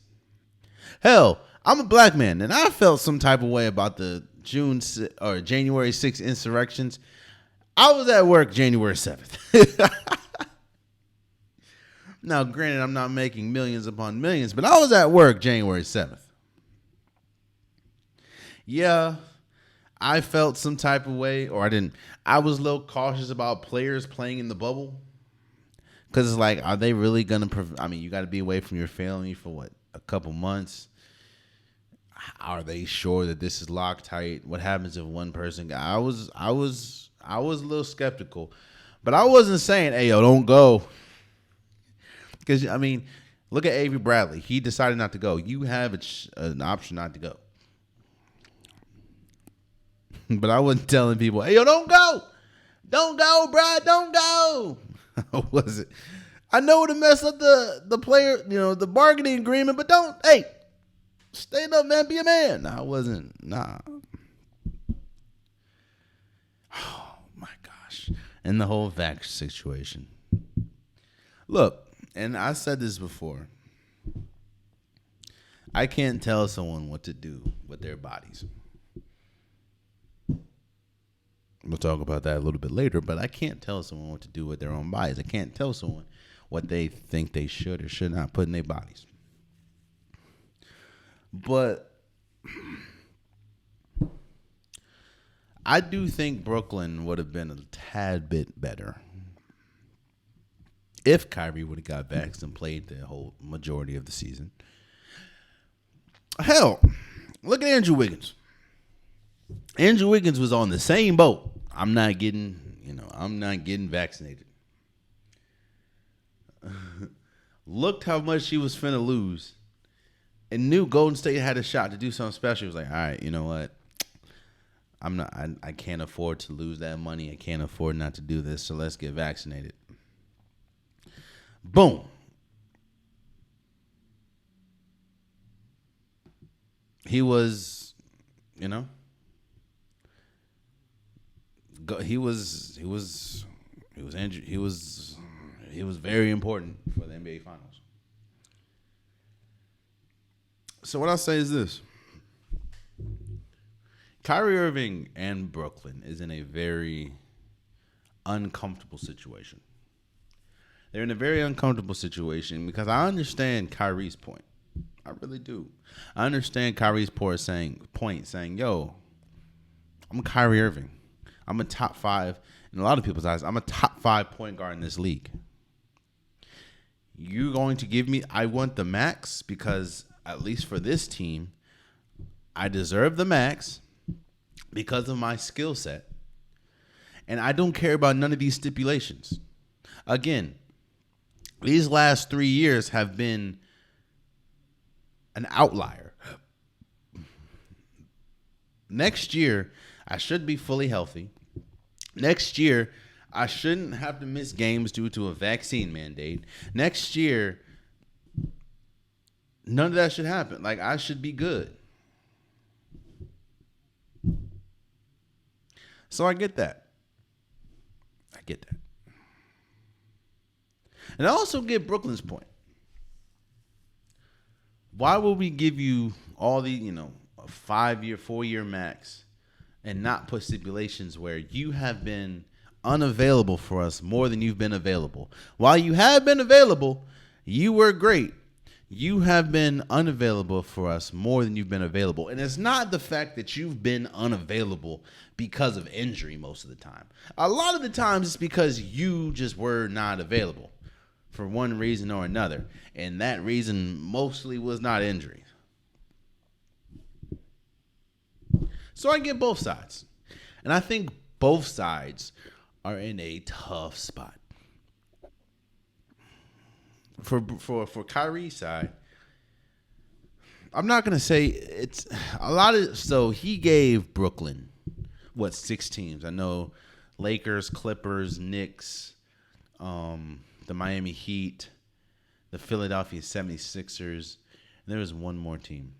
Hell, I'm a black man, and I felt some type of way about the January 6th insurrections. I was at work January 7th. Now, granted, I'm not making millions upon millions, but I was at work January 7th. Yeah, I felt some type of way, or I didn't. I was a little cautious about players playing in the bubble. Because it's like, are they really going to you got to be away from your family for what, a couple months? Are they sure that this is Loctite? What happens if one person I was a little skeptical. But I wasn't saying, hey, yo, don't go. Because, Look at Avery Bradley. He decided not to go. You have an option not to go. But I wasn't telling people, hey, yo, don't go. Don't go, bro. Don't go. How was it? I know to mess up the player, the bargaining agreement, but don't, hey, stand up, man. Be a man. No, I wasn't. Nah. Oh, my gosh. And the whole vax situation. Look, and I said this before. I can't tell someone what to do with their bodies. We'll talk about that a little bit later, but I can't tell someone what to do with their own bodies. I can't tell someone what they think they should or should not put in their bodies. But I do think Brooklyn would have been a tad bit better if Kyrie would have got vaxxed and played the whole majority of the season. Hell, look at Andrew Wiggins. Andrew Wiggins was on the same boat. I'm not getting vaccinated. Looked how much he was finna lose and knew Golden State had a shot to do something special. He was like, all right, you know what? I can't afford to lose that money. I can't afford not to do this, so let's get vaccinated. Boom. He was, he was very important for the NBA Finals. So what I'll say is this. Kyrie Irving and Brooklyn is in a very uncomfortable situation. They're in a very uncomfortable situation because I understand Kyrie's point. I really do. I understand Kyrie's point saying, yo, I'm Kyrie Irving. I'm a top 5, in a lot of people's eyes, I'm a top 5 point guard in this league. You're going to give me, I want the max because, at least for this team, I deserve the max because of my skill set. And I don't care about none of these stipulations. Again, these last 3 years have been an outlier. Next year, I should be fully healthy. Next year, I shouldn't have to miss games due to a vaccine mandate. Next year, none of that should happen. Like, I should be good. So I get that. And I also get Brooklyn's point. Why would we give you all the, a 5-year, 4-year max and not put stipulations where you have been unavailable for us more than you've been available? While you have been available, you were great. You have been unavailable for us more than you've been available. And it's not the fact that you've been unavailable because of injury most of the time. A lot of the times it's because you just were not available for one reason or another. And that reason mostly was not injury. So I get both sides. And I think both sides are in a tough spot. For Kyrie's side, I'm not going to say it's a lot of, so he gave Brooklyn, 6 teams? I know Lakers, Clippers, Knicks, the Miami Heat, the Philadelphia 76ers, and there was one more team.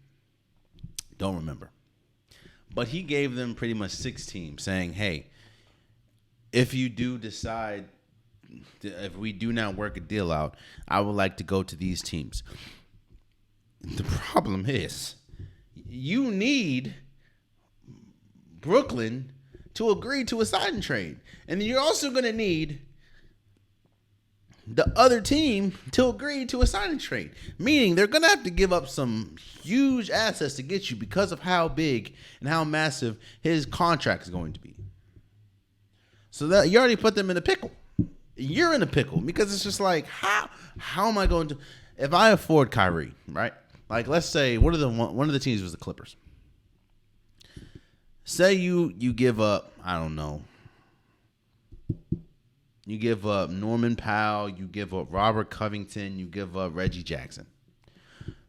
Don't remember. But he gave them pretty much 6 teams saying, hey, if you do decide, if we do not work a deal out, I would like to go to these teams. The problem is you need Brooklyn to agree to a sign and trade. And then you're also going to need the other team to agree to a sign and trade. Meaning they're going to have to give up some huge assets to get you because of how big and how massive his contract is going to be. So that you already put them in a pickle. You're in a pickle because it's just like, how am I going to, if I afford Kyrie, right? Like, let's say one of the teams was the Clippers. Say you give up, I don't know, You give up Norman Powell. You give up Robert Covington. You give up Reggie Jackson.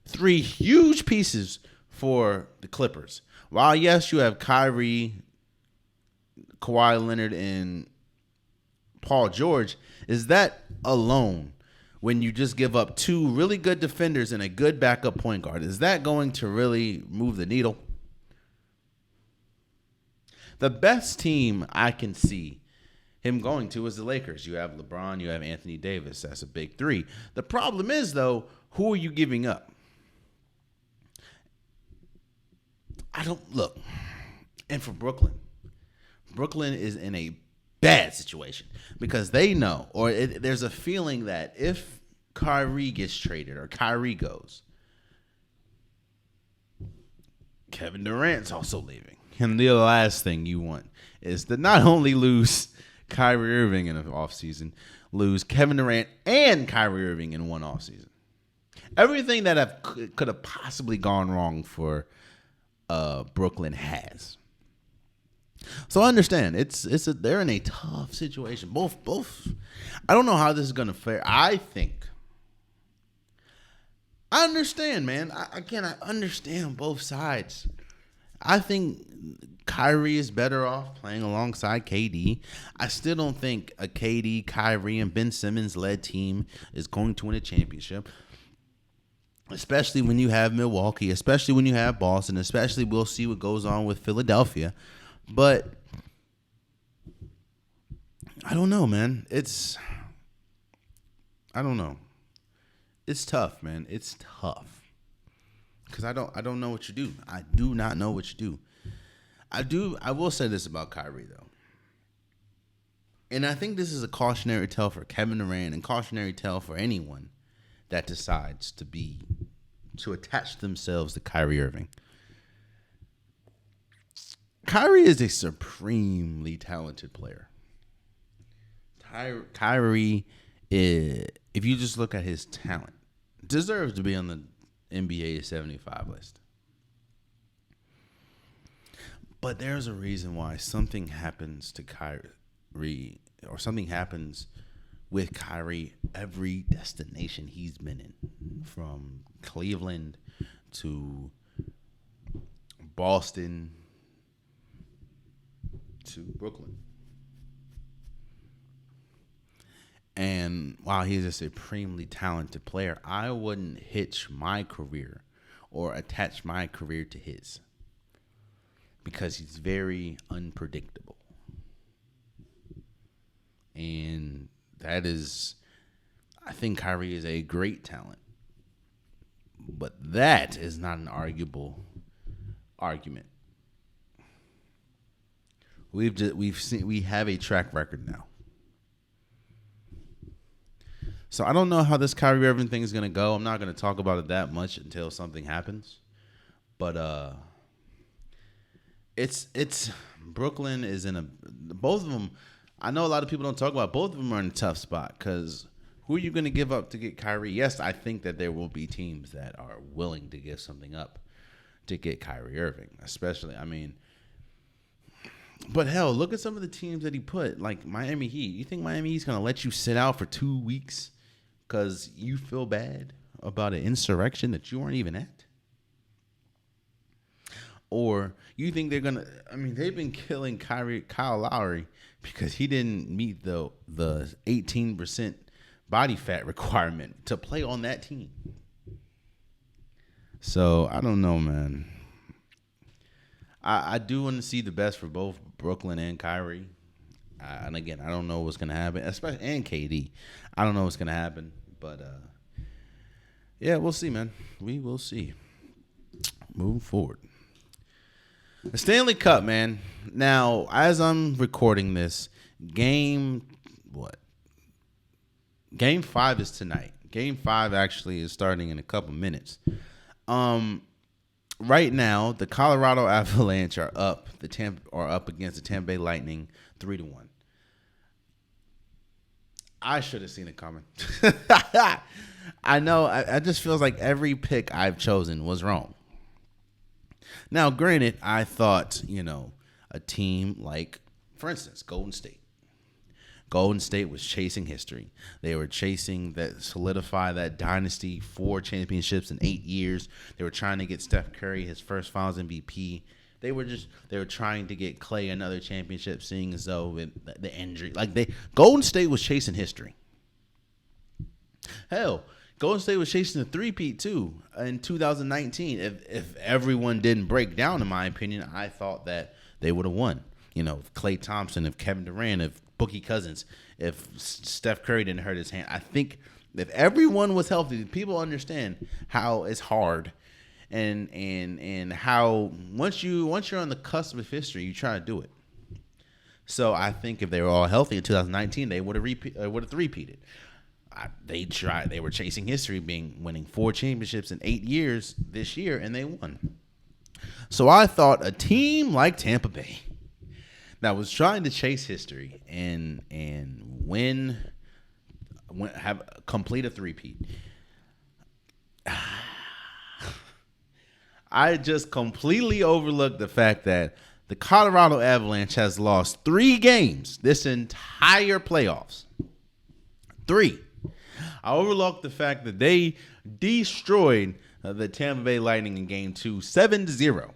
3 huge pieces for the Clippers. While, yes, you have Kyrie, Kawhi Leonard, and Paul George, is that alone, when you just give up 2 really good defenders and a good backup point guard, is that going to really move the needle? The best team I can see him going to is the Lakers. You have LeBron, you have Anthony Davis. That's a big 3. The problem is, though, who are you giving up? Look. And for Brooklyn is in a bad situation because they know, or there's a feeling that if Kyrie gets traded or Kyrie goes, Kevin Durant's also leaving. And the last thing you want is to not only lose Kyrie Irving in an offseason, lose Kevin Durant and Kyrie Irving in one offseason. Everything that could have possibly gone wrong for Brooklyn has. So I understand they're in a tough situation. Both. I don't know how this is gonna fare. I understand, man. I understand both sides. I think Kyrie is better off playing alongside KD. I still don't think a KD, Kyrie, and Ben Simmons led team is going to win a championship. Especially when you have Milwaukee, especially when you have Boston, especially we'll see what goes on with Philadelphia. But I don't know, man. I don't know. It's tough, man. It's tough. Because I don't know what you do. I do not know what you do. I will say this about Kyrie, though. And I think this is a cautionary tale for Kevin Durant and cautionary tale for anyone that decides to attach themselves to Kyrie Irving. Kyrie is a supremely talented player. Kyrie, if you just look at his talent, deserves to be on the NBA 75 list. But there's a reason why something happens to Kyrie, or something happens with Kyrie every destination he's been in, from Cleveland to Boston to Brooklyn. And while he's a supremely talented player, I wouldn't hitch my career or attach my career to his, because he's very unpredictable. And I think Kyrie is a great talent, but that is not an arguable argument. We have a track record now. So I don't know how this Kyrie Irving thing is going to go. I'm not going to talk about it that much until something happens. But it's Brooklyn is in both of them. I know a lot of people don't talk about it. Both of them are in a tough spot, because who are you going to give up to get Kyrie? Yes, I think that there will be teams that are willing to give something up to get Kyrie Irving, especially, but hell, look at some of the teams that he put, like Miami Heat. You think Miami Heat's going to let you sit out for 2 weeks because you feel bad about an insurrection that you weren't even at? Or you think they're going to, they've been killing Kyle Lowry because he didn't meet the 18% body fat requirement to play on that team. So I don't know, man. I do want to see the best for both Brooklyn and Kyrie. And again, I don't know what's going to happen, especially, and KD. I don't know what's going to happen. But, yeah, we'll see, man. We will see. Moving forward. The Stanley Cup, man. Now, as I'm recording this, Game 5 is tonight. Game 5 actually is starting in a couple minutes. Right now, the Colorado Avalanche are up against the Tampa Bay Lightning 3-1. I should have seen it coming. I know. I just feels like every pick I've chosen was wrong. Now, granted, I thought, a team like, for instance, Golden State. Golden State was chasing history. They were chasing that, solidify that dynasty, 4 championships in 8 years. They were trying to get Steph Curry his first Finals MVP. They were trying to get Clay another championship, seeing as though with the injury, Golden State was chasing history. Hell, Golden State was chasing a three-peat too in 2019. If everyone didn't break down, in my opinion, I thought that they would have won. If Klay Thompson, if Kevin Durant, if Boogie Cousins, if Steph Curry didn't hurt his hand. I think if everyone was healthy, people understand how it's hard and how once you're on the cusp of history, you try to do it. So I think if they were all healthy in 2019, they would have three-peated. They were chasing history, winning 4 championships in 8 years this year, and they won. So I thought a team like Tampa Bay that was trying to chase history and complete a three-peat. I just completely overlooked the fact that the Colorado Avalanche has lost 3 games this entire playoffs. 3. I overlooked the fact that they destroyed the Tampa Bay Lightning in Game 2, 7-0.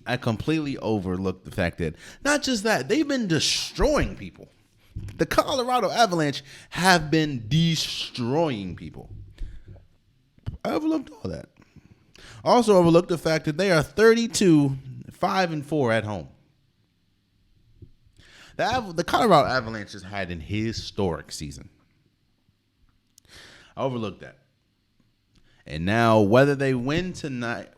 I completely overlooked the fact that not just that, they've been destroying people. The Colorado Avalanche have been destroying people. I overlooked all that. I also overlooked the fact that they are 32-5-4 at home. The Colorado Avalanche has had an historic season. I overlooked that. And now whether they win tonight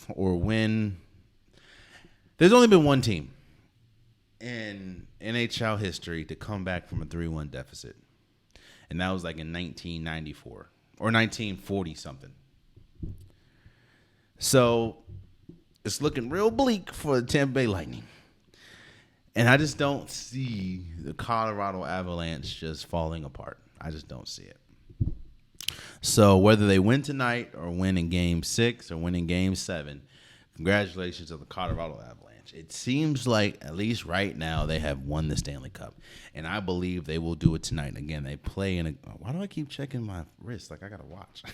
or win, there's only been one team in NHL history to come back from a 3-1 deficit. And that was like in 1994 or 1940 something. So it's looking real bleak for the Tampa Bay Lightning. And I just don't see the Colorado Avalanche just falling apart. I just don't see it. So whether they win tonight or win in Game 6 or win in Game 7, congratulations to the Colorado Avalanche. It seems like, at least right now, they have won the Stanley Cup. And I believe they will do it tonight. Again, they play in a... Why do I keep checking my wrist? Like I got to watch.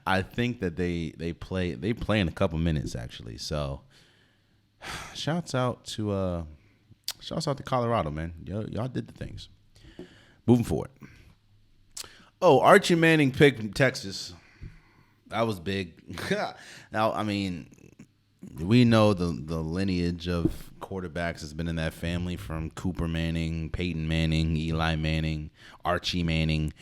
I think that they play in a couple minutes, actually. So shouts out to Colorado, man. Y'all did the things. Moving forward. Oh, Archie Manning picked Texas. That was big. Now, I mean, we know the lineage of quarterbacks has been in that family, from Cooper Manning, Peyton Manning, Eli Manning, Archie Manning.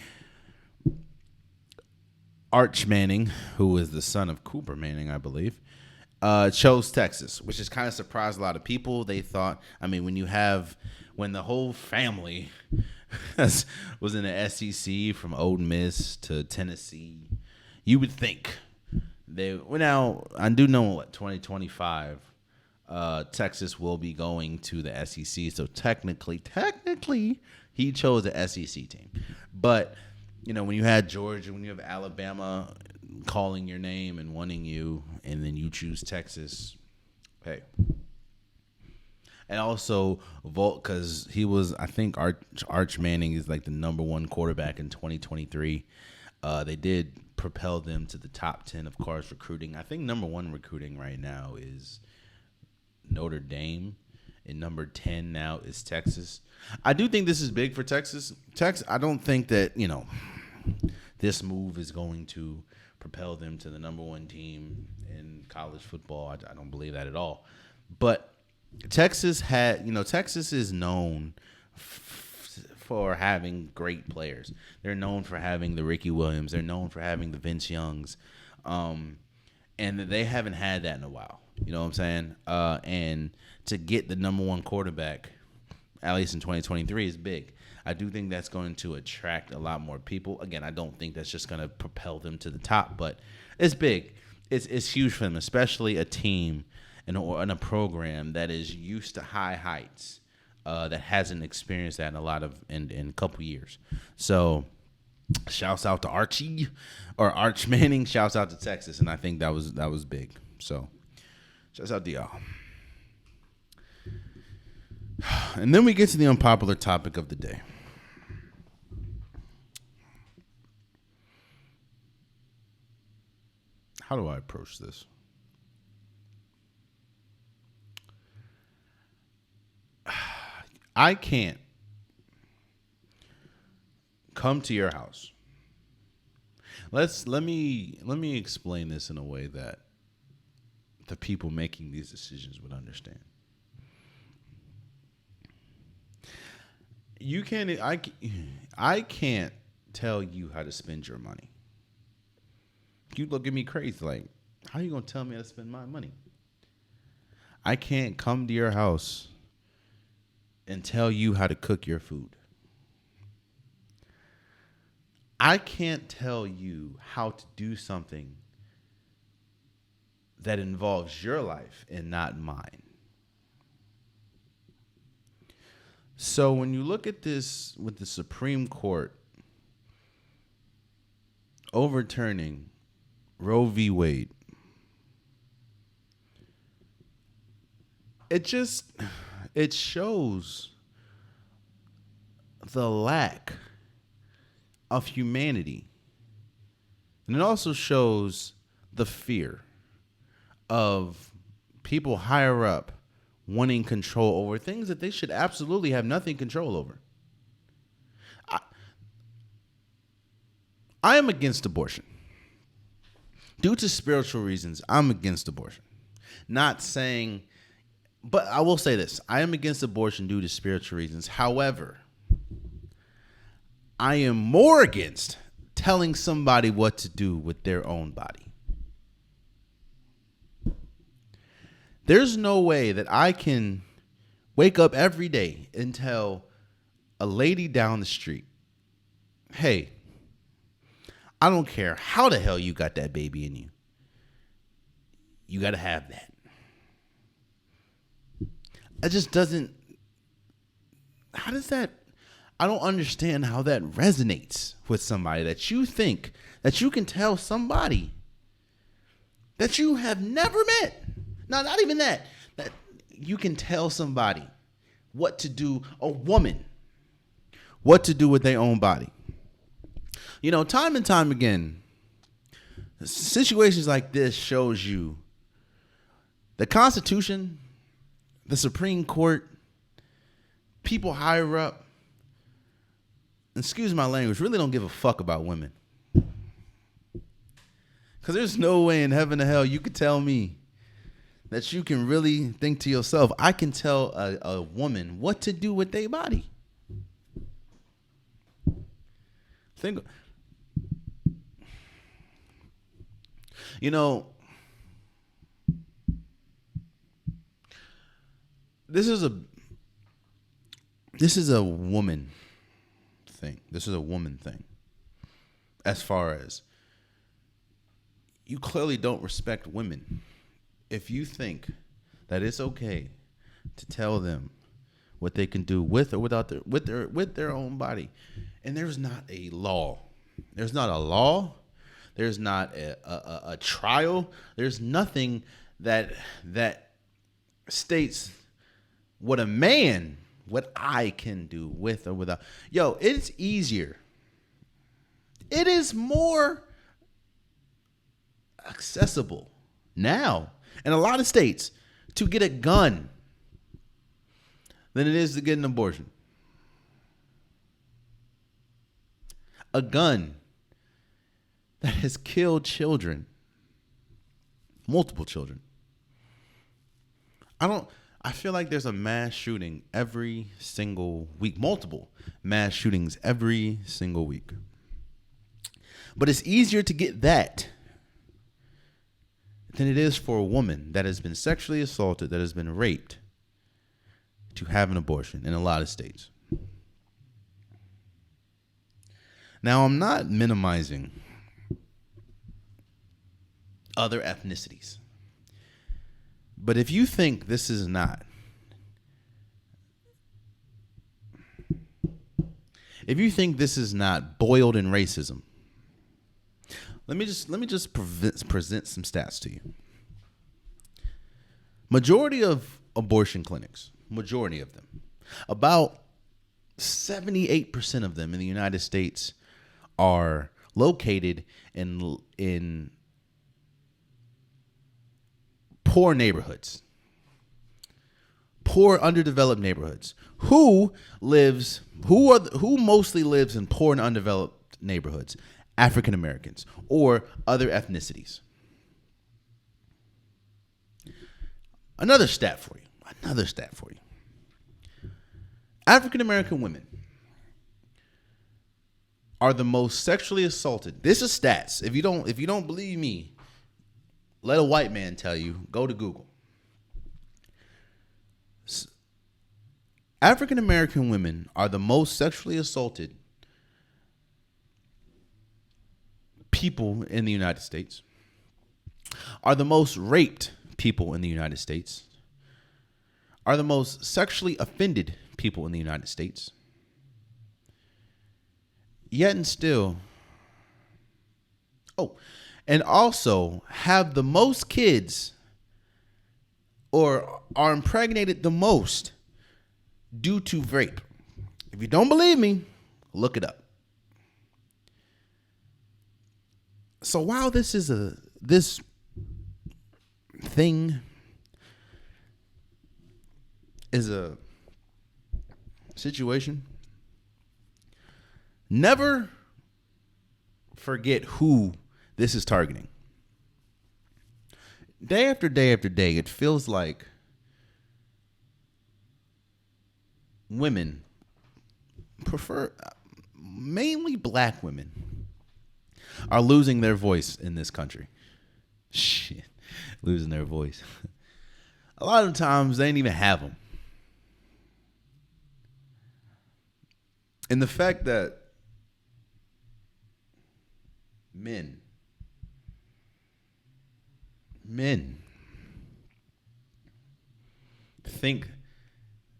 Arch Manning, who is the son of Cooper Manning, I believe, chose Texas, which has kind of surprised a lot of people. They thought, I mean, when the whole family was in the SEC from Ole Miss to Tennessee, you would think now I do know what 2025 Texas will be going to the SEC, so technically he chose the SEC team. But when you had Georgia, when you have Alabama calling your name and wanting you, and then you choose Texas, hey. And also Volt, because he was, I think Arch Manning is like the number 1 quarterback in 2023. They did propel them to the top 10 of college recruiting. I think number 1 recruiting right now is Notre Dame, and number 10 now is Texas. I do think this is big for Texas. I don't think that, this move is going to propel them to the number 1 team in college football. I don't believe that at all. But Texas is known for having great players. They're known for having the Ricky Williams. They're known for having the Vince Youngs. And they haven't had that in a while. You know what I'm saying? And to get the number 1 quarterback, at least in 2023, is big. I do think that's going to attract a lot more people. Again, I don't think that's just going to propel them to the top, but it's big. It's huge for them, especially a team in a program that is used to high heights, that hasn't experienced that in a couple years. So shouts out to Archie or Arch Manning. Shouts out to Texas, and I think that was big. So shouts out to y'all. And then we get to the unpopular topic of the day. How do I approach this? I can't come to your house. Let me explain this in a way that the people making these decisions would understand. I can't tell you how to spend your money. You look at me crazy like, how are you going to tell me how to spend my money? I can't come to your house and tell you how to cook your food. I can't tell you how to do something that involves your life and not mine. So when you look at this with the Supreme Court overturning Roe v. Wade, it shows the lack of humanity. And it also shows the fear of people higher up wanting control over things that they should absolutely have nothing control over. I am against abortion. Due to spiritual reasons, I'm against abortion. Not saying, but I will say this. I am against abortion due to spiritual reasons. However, I am more against telling somebody what to do with their own body. There's no way that I can wake up every day and tell a lady down the street, hey, I don't care how the hell you got that baby in you. You got to have that. It just doesn't. How does that? I don't understand how that resonates with somebody that you think that you can tell somebody that you have never met. No, not even that. That you can tell somebody what to do, a woman, what to do with their own body. You know, time and time again, situations like this shows you the Constitution, the Supreme Court, people higher up, excuse my language, really don't give a fuck about women. Because there's no way in heaven or hell you could tell me that you can really think to yourself, I can tell a woman what to do with their body. Think, you know, this is a woman thing. This is a woman thing. As far as you clearly don't respect women if you think that it's okay to tell them what they can do with or without their own body. And there's not a law. There's not a law. There's not a trial. There's nothing that states what I can do with or without. Yo, it's easier. It is more accessible now in a lot of states to get a gun than it is to get an abortion. A gun that has killed children, multiple children. I feel like there's a mass shooting every single week, multiple mass shootings every single week. But it's easier to get that than it is for a woman that has been sexually assaulted, that has been raped, to have an abortion in a lot of states. Now, I'm not minimizing other ethnicities. But if you think this is not, boiled in racism, let me just present some stats to you. Majority of abortion clinics, majority of them, About 78% of them in the United States are located in poor neighborhoods, poor underdeveloped neighborhoods. Who mostly lives in poor and undeveloped neighborhoods? African Americans or other ethnicities. Another stat for you. African American women are the most sexually assaulted. This is stats. If you don't believe me, let a white man tell you. Go to Google. African American women are the most sexually assaulted people in the United States, are the most raped people in the United States, are the most sexually offended people in the United States, yet and still, and also have the most kids or are impregnated the most due to rape. If you don't believe me, look it up. So while this thing is a situation, never forget who this is targeting. Day after day after day, it feels like women, mainly black women, are losing their voice in this country. Shit, losing their voice. A lot of times they ain't even have them. And the fact that men think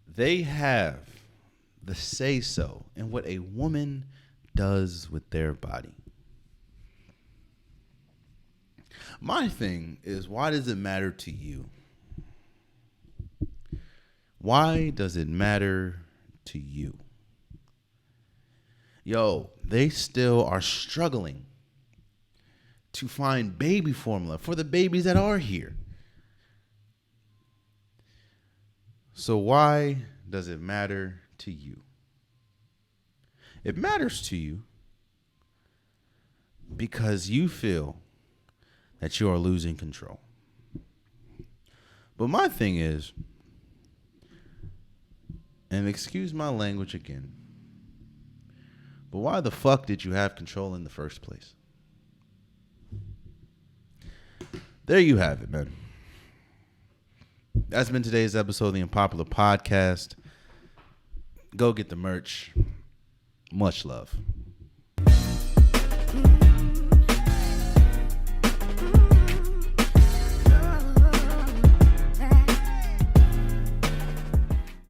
they have the say-so in what a woman does with their body. My thing is, why does it matter to you? Why does it matter to you? Yo, they still are struggling to find baby formula for the babies that are here. So why does it matter to you? It matters to you because you feel that you are losing control. But my thing is, and excuse my language again, but why the fuck did you have control in the first place? There you have it, man. That's been today's episode of the Unpopular Podcast. Go get the merch. Much love.